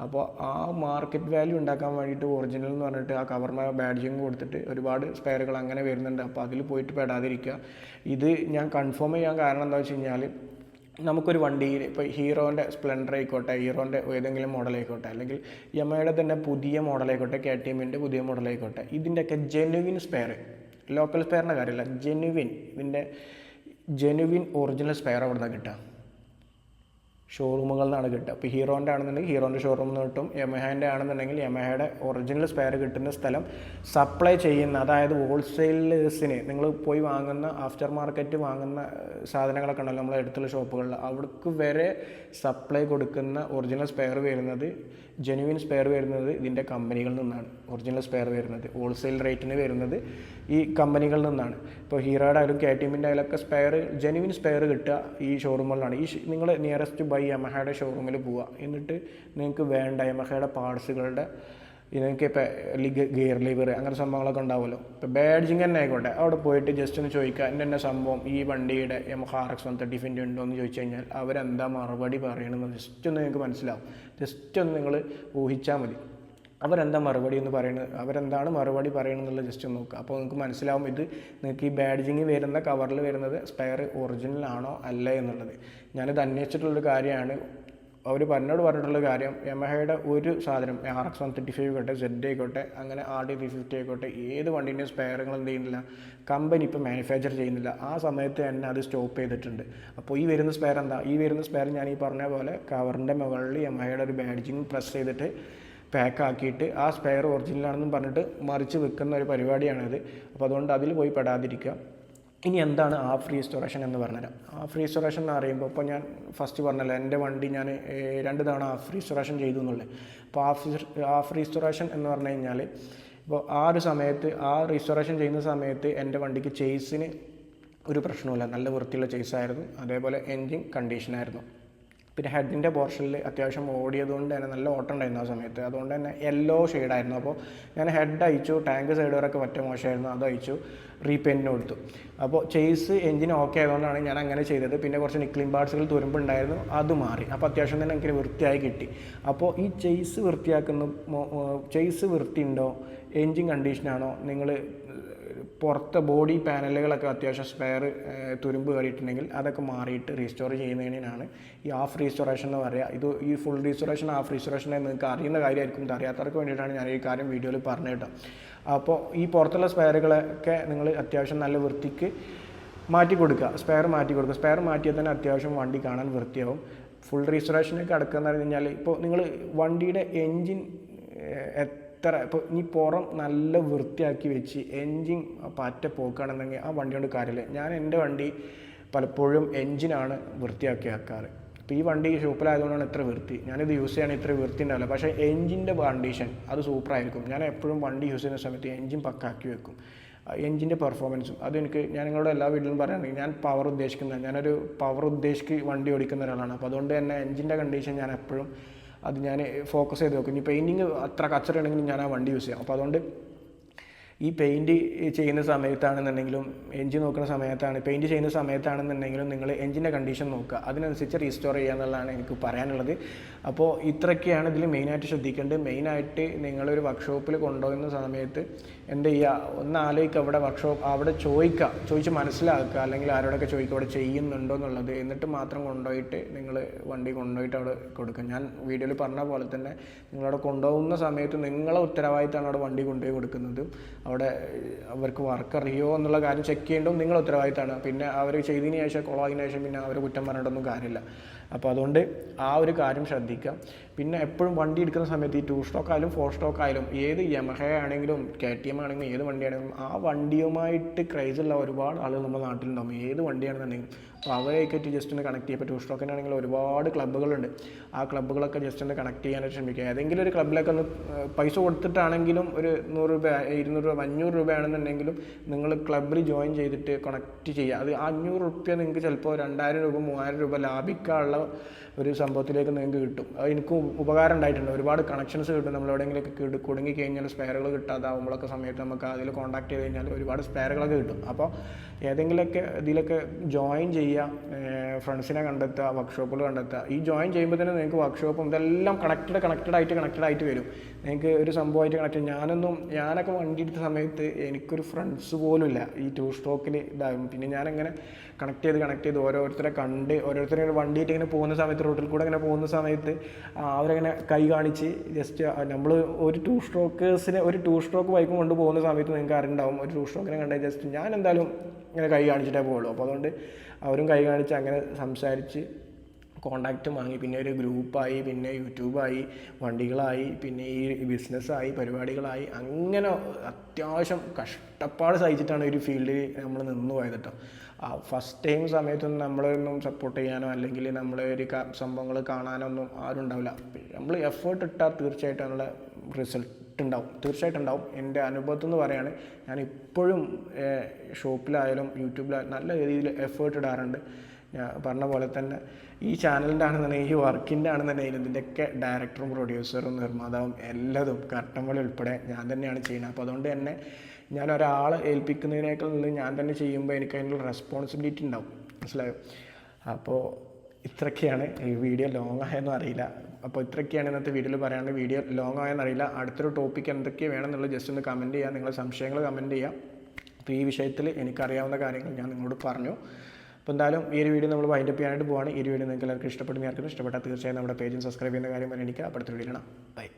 Speaker 1: അപ്പോൾ ആ മാർക്കറ്റ് വാല്യൂ ഉണ്ടാക്കാൻ വേണ്ടിയിട്ട് ഒറിജിനൽ എന്ന് പറഞ്ഞിട്ട് ആ കവർമ ബാഡ്ജിങ് കൊടുത്തിട്ട് ഒരുപാട് സ്പെയറുകൾ അങ്ങനെ വരുന്നുണ്ട്. അപ്പോൾ അതിൽ പോയിട്ട് പെടാതിരിക്കുക. ഇത് ഞാൻ കൺഫേം ചെയ്യാൻ കാരണം എന്താ വെച്ച് കഴിഞ്ഞാൽ, നമുക്കൊരു വണ്ടിയിൽ ഇപ്പോൾ ഹീറോൻ്റെ സ്പ്ലെൻഡർ ആയിക്കോട്ടെ, ഹീറോൻ്റെ ഏതെങ്കിലും മോഡലായിക്കോട്ടെ, അല്ലെങ്കിൽ യമഹയുടെ തന്നെ പുതിയ മോഡലായിക്കോട്ടെ, KTMൻ്റെ പുതിയ മോഡലായിക്കോട്ടെ, ഇതിൻ്റെയൊക്കെ ജെനുവിൻ സ്പെയർ, ലോക്കൽ സ്പെയറിൻ്റെ കാര്യമല്ല, ഇതിൻ്റെ ജെനുവിൻ ഒറിജിനൽ സ്പെയർ അവിടെ നിന്ന് കിട്ടുക. ഷോറൂമുകളിൽ നിന്നാണ് കിട്ടുക. ഇപ്പോൾ ഹീറോൻ്റെ ആണെന്നുണ്ടെങ്കിൽ ഹീറോൻ്റെ ഷോറൂമിൽ നിന്ന് കിട്ടും. യമഹേൻ്റെ ആണെന്നുണ്ടെങ്കിൽ യമഹയുടെ ഒറിജിനൽ സ്പെയർ കിട്ടുന്ന സ്ഥലം സപ്ലൈ ചെയ്യുന്ന, അതായത് ഹോൾസെയിലേഴ്സിന് നിങ്ങൾ പോയി വാങ്ങുന്ന ആഫ്റ്റർ മാർക്കറ്റ് വാങ്ങുന്ന സാധനങ്ങളൊക്കെ ഉണ്ടല്ലോ നമ്മളെ അടുത്തുള്ള ഷോപ്പുകളിൽ, അവിടേക്ക് വരെ സപ്ലൈ കൊടുക്കുന്ന ഒറിജിനൽ സ്പെയർ വരുന്നത്, ജെനുവിൻ സ്പെയർ വരുന്നത് ഇതിൻ്റെ കമ്പനികളിൽ നിന്നാണ്. ഒറിജിനൽ സ്പെയർ വരുന്നത് ഹോൾസെയിൽ റേറ്റിന് വരുന്നത് ഈ കമ്പനികളിൽ നിന്നാണ്. ഇപ്പോൾ ഹീറോയുടെ ആയാലും കെ ടി എമ്മിൻ്റെ ആയാലൊക്കെ സ്പെയർ, ജെനുവിൻ സ്പെയർ കിട്ടുക ഈ ഷോറൂമുകളിലാണ്. നിങ്ങൾ നിയറസ്റ്റ് ബൈ യമഹയുടെ ഷോറൂമിൽ പോവുക. എന്നിട്ട് നിങ്ങൾക്ക് വേണ്ട യമഹയുടെ പാർട്സുകളുടെ നിങ്ങൾക്ക് ഇപ്പോൾ ഗിയർ ലിവർ അങ്ങനെ സംഭവങ്ങളൊക്കെ ഉണ്ടാവുമല്ലോ. ഇപ്പോൾ ബാഡ്ജിങ് തന്നെ ആയിക്കോട്ടെ, അവിടെ പോയിട്ട് ജസ്റ്റ് ഒന്ന് ചോദിക്കുക എൻ്റെ സംഭവം ഈ വണ്ടിയുടെ യമഹ RX 130 ഫിൻ്റ് ഉണ്ടോ എന്ന് ചോദിച്ചു കഴിഞ്ഞാൽ അവരെന്താ മറുപടി പറയണമെന്ന് ജസ്റ്റ് ഒന്ന് നിങ്ങൾക്ക് മനസ്സിലാവും. ജസ്റ്റ് ഒന്ന് നിങ്ങൾ ഊഹിച്ചാൽ മതി അവരെന്താ മറുപടി എന്ന് പറയുന്നത്, അവരെന്താണ് മറുപടി പറയണമെന്നുള്ളത് ജസ്റ്റ് ഒന്ന് നോക്കുക. അപ്പോൾ നിങ്ങൾക്ക് മനസ്സിലാവും ഇത് നിങ്ങൾക്ക് ഈ ബാഡ്ജിങ് വരുന്ന കവറിൽ വരുന്നത് സ്പെയർ ഒറിജിനൽ ആണോ അല്ല എന്നുള്ളത്. ഞാനിത് അന്വേഷിച്ചിട്ടുള്ളൊരു കാര്യമാണ്. അവർ പറഞ്ഞിട്ടുള്ള കാര്യം, യമഹയുടെ ഒരു സാധനം RX 135 ആയിക്കോട്ടെ, Z ആയിക്കോട്ടെ, അങ്ങനെ RD 350 ആയിക്കോട്ടെ, ഏത് വണ്ടീൻ്റെയും സ്പെയറുകൾ എന്ത് ചെയ്യുന്നില്ല, കമ്പനി ഇപ്പോൾ മാനുഫാക്ചർ ചെയ്യുന്നില്ല. ആ സമയത്ത് തന്നെ അത് സ്റ്റോപ്പ് ചെയ്തിട്ടുണ്ട്. അപ്പോൾ ഈ വരുന്ന സ്പെയർ എന്താ, ഈ വരുന്ന സ്പെയർ ഞാൻ ഈ പറഞ്ഞ പോലെ കവറിൻ്റെ മുകളിൽ യമഹയുടെ ഒരു ബാഡ്ജിങ് പ്രസ് ചെയ്തിട്ട് പാക്ക് ആക്കിയിട്ട് ആ സ്പെയർ ഒറിജിനലാണെന്നും പറഞ്ഞിട്ട് മറിച്ച് വെക്കുന്ന ഒരു പരിപാടിയാണിത്. അപ്പോൾ അതുകൊണ്ട് അതിൽ പോയി പെടാതിരിക്കുക. ഇനി എന്താണ് ഹാഫ് റീസ്റ്റോറേഷൻ എന്ന് പറഞ്ഞുതരാം. ഹാഫ് റീസ്റ്റോറേഷൻ എന്ന് പറയുമ്പോൾ ഇപ്പോൾ ഞാൻ ഫസ്റ്റ് പറഞ്ഞല്ലോ എൻ്റെ വണ്ടി ഞാൻ 2 തവണ ഹാഫ് റീസ്റ്റോറേഷൻ ചെയ്തു എന്നുള്ളത്. അപ്പോൾ ഹാഫ് റീസ്റ്റോറേഷൻ എന്ന് പറഞ്ഞു കഴിഞ്ഞാൽ ഇപ്പോൾ ആ ഒരു സമയത്ത് ആ റീസ്റ്റോറേഷൻ ചെയ്യുന്ന സമയത്ത് എൻ്റെ വണ്ടിക്ക് ചേസിന് ഒരു പ്രശ്നമില്ല, നല്ല വൃത്തിയുള്ള ചേസായിരുന്നു. അതേപോലെ എൻജിൻ കണ്ടീഷനായിരുന്നു. പിന്നെ ഹെഡിൻ്റെ പോർഷനിൽ അത്യാവശ്യം ഓടിയതുകൊണ്ട് തന്നെ നല്ല ഓട്ടം ഉണ്ടായിരുന്നു ആ സമയത്ത്. അതുകൊണ്ട് തന്നെ യെല്ലോ ഷെയ്ഡായിരുന്നു. അപ്പോൾ ഞാൻ ഹെഡ് അയച്ചു, ടാങ്ക് സൈഡ് വരെയൊക്കെ പറ്റ മോശമായിരുന്നു, അത് അയച്ചു, റീപെയിൻറ്റിന് കൊടുത്തു. അപ്പോൾ ചേസ് എഞ്ചിൻ ഓക്കെ ആയതുകൊണ്ടാണ് ഞാൻ അങ്ങനെ ചെയ്തത്. പിന്നെ കുറച്ച് നിക്ലിംഗ് പാർട്സുകൾ തുരുമ്പുണ്ടായിരുന്നു, അത് മാറി. അപ്പോൾ അത്യാവശ്യം തന്നെ എനിക്ക് വൃത്തിയായി കിട്ടി. അപ്പോൾ ഈ ചേസ് ചേസ് വൃത്തിയുണ്ടോ, എഞ്ചിൻ കണ്ടീഷനാണോ, നിങ്ങൾ പുറത്തെ ബോഡി പാനലുകളൊക്കെ അത്യാവശ്യം സ്പെയർ തുരുമ്പ് കയറിയിട്ടുണ്ടെങ്കിൽ അതൊക്കെ മാറിയിട്ട് റീസ്റ്റോർ ചെയ്യുന്നതിനാണ് ഈ ഹാഫ് റീസ്റ്റോറേഷൻ എന്ന് പറയുക. ഇത് ഈ ഫുൾ റീസ്റ്റോറേഷൻ ഹാഫ് റീസ്റ്റോറേഷൻ നിങ്ങൾക്ക് അറിയുന്ന കാര്യമായിരിക്കും, ഇത് അറിയാത്തവർക്ക് വേണ്ടിയിട്ടാണ് ഞാൻ ഈ കാര്യം വീഡിയോയിൽ പറഞ്ഞു കേട്ടോ. അപ്പോൾ ഈ പുറത്തുള്ള സ്പെയറുകളൊക്കെ നിങ്ങൾ അത്യാവശ്യം നല്ല വൃത്തിക്ക് മാറ്റി കൊടുക്കുക, സ്പെയർ മാറ്റി കൊടുക്കുക. സ്പെയർ മാറ്റിയാൽ തന്നെ അത്യാവശ്യം വണ്ടി കാണാൻ വൃത്തിയാവും. ഫുൾ റീസ്റ്റോറേഷനൊക്കെ അടക്കുകയെന്ന് പറഞ്ഞു കഴിഞ്ഞാൽ ഇപ്പോൾ നിങ്ങൾ വണ്ടിയുടെ എൻജിൻ ഇപ്പോൾ ഈ പുറം നല്ല വൃത്തിയാക്കി വെച്ച് എൻജിൻ പറ്റ പോക്കുകയാണെന്നെങ്കിൽ ആ വണ്ടി കൊണ്ട് കാര്യമില്ല. ഞാൻ എൻ്റെ വണ്ടി പലപ്പോഴും എൻജിനാണ് വൃത്തിയാക്കി ആക്കാറ്. ഇപ്പോൾ ഈ വണ്ടി ഷോപ്പിലായതുകൊണ്ടാണ് ഇത്ര വൃത്തി, ഞാനിത് യൂസ് ചെയ്യുകയാണെങ്കിൽ ഇത്ര വൃത്തി ഉണ്ടാവില്ല. പക്ഷേ എൻജിൻ്റെ കണ്ടീഷൻ അത് സൂപ്പറായിരിക്കും. ഞാൻ എപ്പോഴും വണ്ടി യൂസ് ചെയ്യുന്ന സമയത്ത് എൻജിൻ പക്കാക്കി വെക്കും. എൻജിൻ്റെ പെർഫോമൻസും അതെനിക്ക്, ഞാൻ നിങ്ങളോട് എല്ലാ വീട്ടിലും പറയുകയാണെങ്കിൽ ഞാൻ ഞാനൊരു പവർ ഉദ്ദേശിച്ച് വണ്ടി ഓടിക്കുന്ന ഒരാളാണ്. അപ്പോൾ അതുകൊണ്ട് തന്നെ എൻജിൻ്റെ കണ്ടീഷൻ ഞാൻ എപ്പോഴും അത് ഞാൻ ഫോക്കസ് ചെയ്ത് നോക്കും. ഇനി പെയിൻറ്റിങ് അത്ര കച്ചറയാണെങ്കിലും ഞാൻ ആ വണ്ടി യൂസ് ചെയ്യാം. അപ്പോൾ അതുകൊണ്ട് ഈ പെയിൻറ്റ് ചെയ്യുന്ന സമയത്താണെന്നുണ്ടെങ്കിലും എൻജിൻ നോക്കുന്ന സമയത്താണ് പെയിൻറ്റ് ചെയ്യുന്ന സമയത്താണെന്നുണ്ടെങ്കിലും നിങ്ങൾ എൻജിൻ്റെ കണ്ടീഷൻ നോക്കുക, അതിനനുസരിച്ച് റീസ്റ്റോർ ചെയ്യുക എന്നുള്ളതാണ് എനിക്ക് പറയാനുള്ളത്. അപ്പോൾ ഇത്രയൊക്കെയാണ് ഇതിൽ മെയിനായിട്ട് ശ്രദ്ധിക്കേണ്ടത്. മെയിനായിട്ട് നിങ്ങളൊരു വർക്ക്ഷോപ്പിൽ കൊണ്ടുപോകുന്ന സമയത്ത് എന്ത് ചെയ്യുക, ഒന്ന് ആലോചിക്കുക, അവിടെ അവിടെ ചോദിച്ച് മനസ്സിലാക്കുക, അല്ലെങ്കിൽ ആരോടൊക്കെ ചോദിക്കുക അവിടെ ചെയ്യുന്നുണ്ടോ എന്നുള്ളത്. എന്നിട്ട് മാത്രം കൊണ്ടുപോയിട്ട് നിങ്ങൾ വണ്ടി കൊണ്ടുപോയിട്ട് അവിടെ കൊടുക്കുക. ഞാൻ വീഡിയോയിൽ പറഞ്ഞ പോലെ തന്നെ നിങ്ങളവിടെ കൊണ്ടുപോകുന്ന സമയത്ത് നിങ്ങളെ ഉത്തരവാദിത്തമാണ് അവിടെ വണ്ടി കൊണ്ടുപോയി കൊടുക്കുന്നത്. അവിടെ അവർക്ക് വർക്ക് അറിയോ എന്നുള്ള കാര്യം ചെക്ക് ചെയ്യേണ്ടതും നിങ്ങളുടെ ഉത്തരവാദിത്തമാണ്. പിന്നെ അവർ ചെയ്തതിന് ശേഷം കുളമായതിനു ശേഷം പിന്നെ അവർ കുറ്റം പറഞ്ഞിട്ടൊന്നും കാര്യമില്ല. അപ്പോൾ അതുകൊണ്ട് ആ ഒരു കാര്യം ശ്രദ്ധിക്കാം. പിന്നെ എപ്പോഴും വണ്ടി എടുക്കുന്ന സമയത്ത് ഈ 2 സ്റ്റോക്ക് ആയാലും 4 സ്റ്റോക്ക് ആയാലും ഏത് യമഹ ആണെങ്കിലും KTM ആണെങ്കിലും ഏത് വണ്ടിയാണെങ്കിലും ആ വണ്ടിയുമായിട്ട് ക്രൈസുള്ള ഒരുപാട് ആളുകൾ നമ്മുടെ നാട്ടിലുണ്ടാകും, ഏത് വണ്ടിയാണെന്നുണ്ടെങ്കിലും. അപ്പോൾ അവരെയൊക്കെ ജസ്റ്റ് ഒന്ന് കണക്ട് ചെയ്യുക. ഇപ്പോൾ 2 സ്റ്റോക്കിനാണെങ്കിൽ ഒരുപാട് ക്ലബ്ബുകളുണ്ട്, ആ ക്ലബ്ബുകളൊക്കെ ജസ്റ്റ് ഒന്ന് കണക്ട് ചെയ്യാനായിട്ട് ശ്രമിക്കുക. ഏതെങ്കിലും ഒരു ക്ലബ്ബിലൊക്കെ ഒന്ന് പൈസ കൊടുത്തിട്ടാണെങ്കിലും ഒരു 100 രൂപ 200 രൂപ 500 രൂപയാണെന്നുണ്ടെങ്കിലും നിങ്ങൾ ക്ലബ്ബിൽ ജോയിൻ ചെയ്തിട്ട് കണക്ട് ചെയ്യുക. അത് 500 റുപ്യ നിങ്ങൾക്ക് ചിലപ്പോൾ 2000 രൂപ 3000 രൂപ ലാഭിക്കാനുള്ള ഒരു സംഭവത്തിലേക്ക് നിങ്ങൾക്ക് കിട്ടും. അത് എനിക്കും ഉപകാരം ഉണ്ടായിട്ടുണ്ട്. ഒരുപാട് കണക്ഷൻസ് കിട്ടും. നമ്മൾ എവിടെയെങ്കിലൊക്കെ കുടുങ്ങി കഴിഞ്ഞാൽ സ്പെയറുകൾ കിട്ടാതാവുമ്പോഴൊക്കെ സമയത്ത് നമുക്ക് അതിൽ കോൺടാക്ട് ചെയ്ത് കഴിഞ്ഞാൽ ഒരുപാട് സ്പെയറുകളൊക്കെ കിട്ടും. അപ്പോൾ ഏതെങ്കിലുമൊക്കെ ഇതിലൊക്കെ ജോയിൻ ചെയ്യുക, ഫ്രണ്ട്സിനെ കണ്ടെത്തുക, വർക്ക്ഷോപ്പുകൾ കണ്ടെത്തുക. ഈ ജോയിൻ ചെയ്യുമ്പോൾ തന്നെ നിങ്ങൾക്ക് വർക്ക്ഷോപ്പും ഇതെല്ലാം കണക്റ്റഡ് ആയിട്ട് വരും. നിങ്ങൾക്ക് ഒരു സംഭവമായിട്ട് ഞാനൊക്കെ വണ്ടി എടുത്ത സമയത്ത് എനിക്കൊരു ഫ്രണ്ട്സ് പോലും ഇല്ല ഈ 2 സ്റ്റോക്കിൽ ഇതാകും. പിന്നെ ഞാനങ്ങനെ കണക്ട് ചെയ്ത് ഓരോരുത്തരെ കണ്ട് ഓരോരുത്തരെ വണ്ടിയിട്ട് ഇങ്ങനെ പോകുന്ന സമയത്ത് റോട്ടിൽ കൂടെ ഇങ്ങനെ പോകുന്ന സമയത്ത് അവരങ്ങനെ കൈ കാണിച്ച് ജസ്റ്റ് നമ്മൾ ഒരു 2 സ്റ്റോക്ക് ബൈക്കും കൊണ്ട് പോകുന്ന സമയത്ത് നിങ്ങൾക്ക് അറിയുണ്ടാവും. ഒരു 2 സ്റ്റോക്കിനെ കണ്ടാൽ ജസ്റ്റ് ഞാൻ എന്തായാലും ഇങ്ങനെ കൈ കാണിച്ചിട്ടേ പോകുള്ളൂ. അപ്പോൾ അതുകൊണ്ട് അവരും കൈ കാണിച്ച് അങ്ങനെ സംസാരിച്ച് കോണ്ടാക്റ്റ് വാങ്ങി, പിന്നെ ഒരു ഗ്രൂപ്പായി, പിന്നെ യൂട്യൂബായി, വണ്ടികളായി, പിന്നെ ഈ ബിസിനസ്സായി, പരിപാടികളായി, അങ്ങനെ അത്യാവശ്യം കഷ്ടപ്പാട് സഹിച്ചിട്ടാണ് ഒരു ഫീൽഡിൽ നമ്മൾ നിന്ന് പോയത് കേട്ടോ. ഫസ്റ്റ് ടൈം സമയത്തൊന്നും നമ്മളൊന്നും സപ്പോർട്ട് ചെയ്യാനോ അല്ലെങ്കിൽ നമ്മളെ ഒരു സംഭവങ്ങൾ കാണാനൊന്നും ആരും ഉണ്ടാവില്ല. നമ്മൾ എഫേർട്ട് ഇട്ടാൽ തീർച്ചയായിട്ടും അതിനുള്ള റിസൾട്ട് തീർച്ചയായിട്ടും ഉണ്ടാവും. എൻ്റെ അനുഭവത്തിൽ നിന്ന് പറയുകയാണ്, ഞാൻ ഇപ്പോഴും ഷോപ്പിലായാലും യൂട്യൂബിലായാലും നല്ല രീതിയിൽ എഫേർട്ട് ഇടാറുണ്ട്. ഞാൻ പറഞ്ഞ പോലെ തന്നെ ഈ ചാനലിൻ്റെ ആണെന്നുണ്ടെങ്കിൽ, ഈ വർക്കിൻ്റെ ആണെന്നുണ്ടെങ്കിൽ ഇതിൻ്റെയൊക്കെ ഡയറക്ടറും പ്രൊഡ്യൂസറും നിർമ്മാതാവും എല്ലാതും കട്ടമ്പളി ഉൾപ്പെടെ ഞാൻ തന്നെയാണ് ചെയ്യുന്നത്. അപ്പോൾ അതുകൊണ്ട് തന്നെ ഞാൻ ഒരാളെ ഏൽപ്പിക്കുന്നതിനേക്കാൾ ഞാൻ തന്നെ ചെയ്യുമ്പോൾ എനിക്ക് അതിനുള്ള റെസ്പോൺസിബിലിറ്റി ഉണ്ടാവും. മനസ്സിലായോ? അപ്പോൾ ഇത്രയൊക്കെയാണ്. ഈ വീഡിയോ ലോങ് ആയെന്നും അറിയില്ല. അപ്പോൾ ഇത്രയൊക്കെയാണ് ഇന്നത്തെ വീഡിയോയിൽ പറയാനുള്ളത്. വീഡിയോ ലോങ് ആയെന്നറിയില്ല. അടുത്തൊരു ടോപ്പിക്ക് എന്തൊക്കെ വേണമെന്നുള്ളത് ജസ്റ്റ് ഒന്ന് കമൻറ്റ് ചെയ്യുക. നിങ്ങളുടെ സംശയങ്ങൾ കമൻറ്റ് ചെയ്യുക. അപ്പോൾ ഈ വിഷയത്തിൽ എനിക്കറിയാവുന്ന കാര്യങ്ങൾ ഞാൻ നിങ്ങളോട് പറഞ്ഞു. അപ്പോൾ എന്തായാലും ഈ ഒരു വീഡിയോ നമ്മൾ വൈൻഡപ്പ് ചെയ്യാനായിട്ട് പോവാണ്. ഈ ഒരു വീഡിയോ നിങ്ങൾക്ക് എല്ലാവർക്കും ഇഷ്ടപ്പെട്ടാൽ തീർച്ചയായും നമ്മുടെ പേജും സബ്സ്ക്രൈബ് ചെയ്യുന്ന കാര്യം പരിഗണിക്കുക. അപ്പോൾ അടുത്ത വീഡിയോ കാണാം. ബൈ.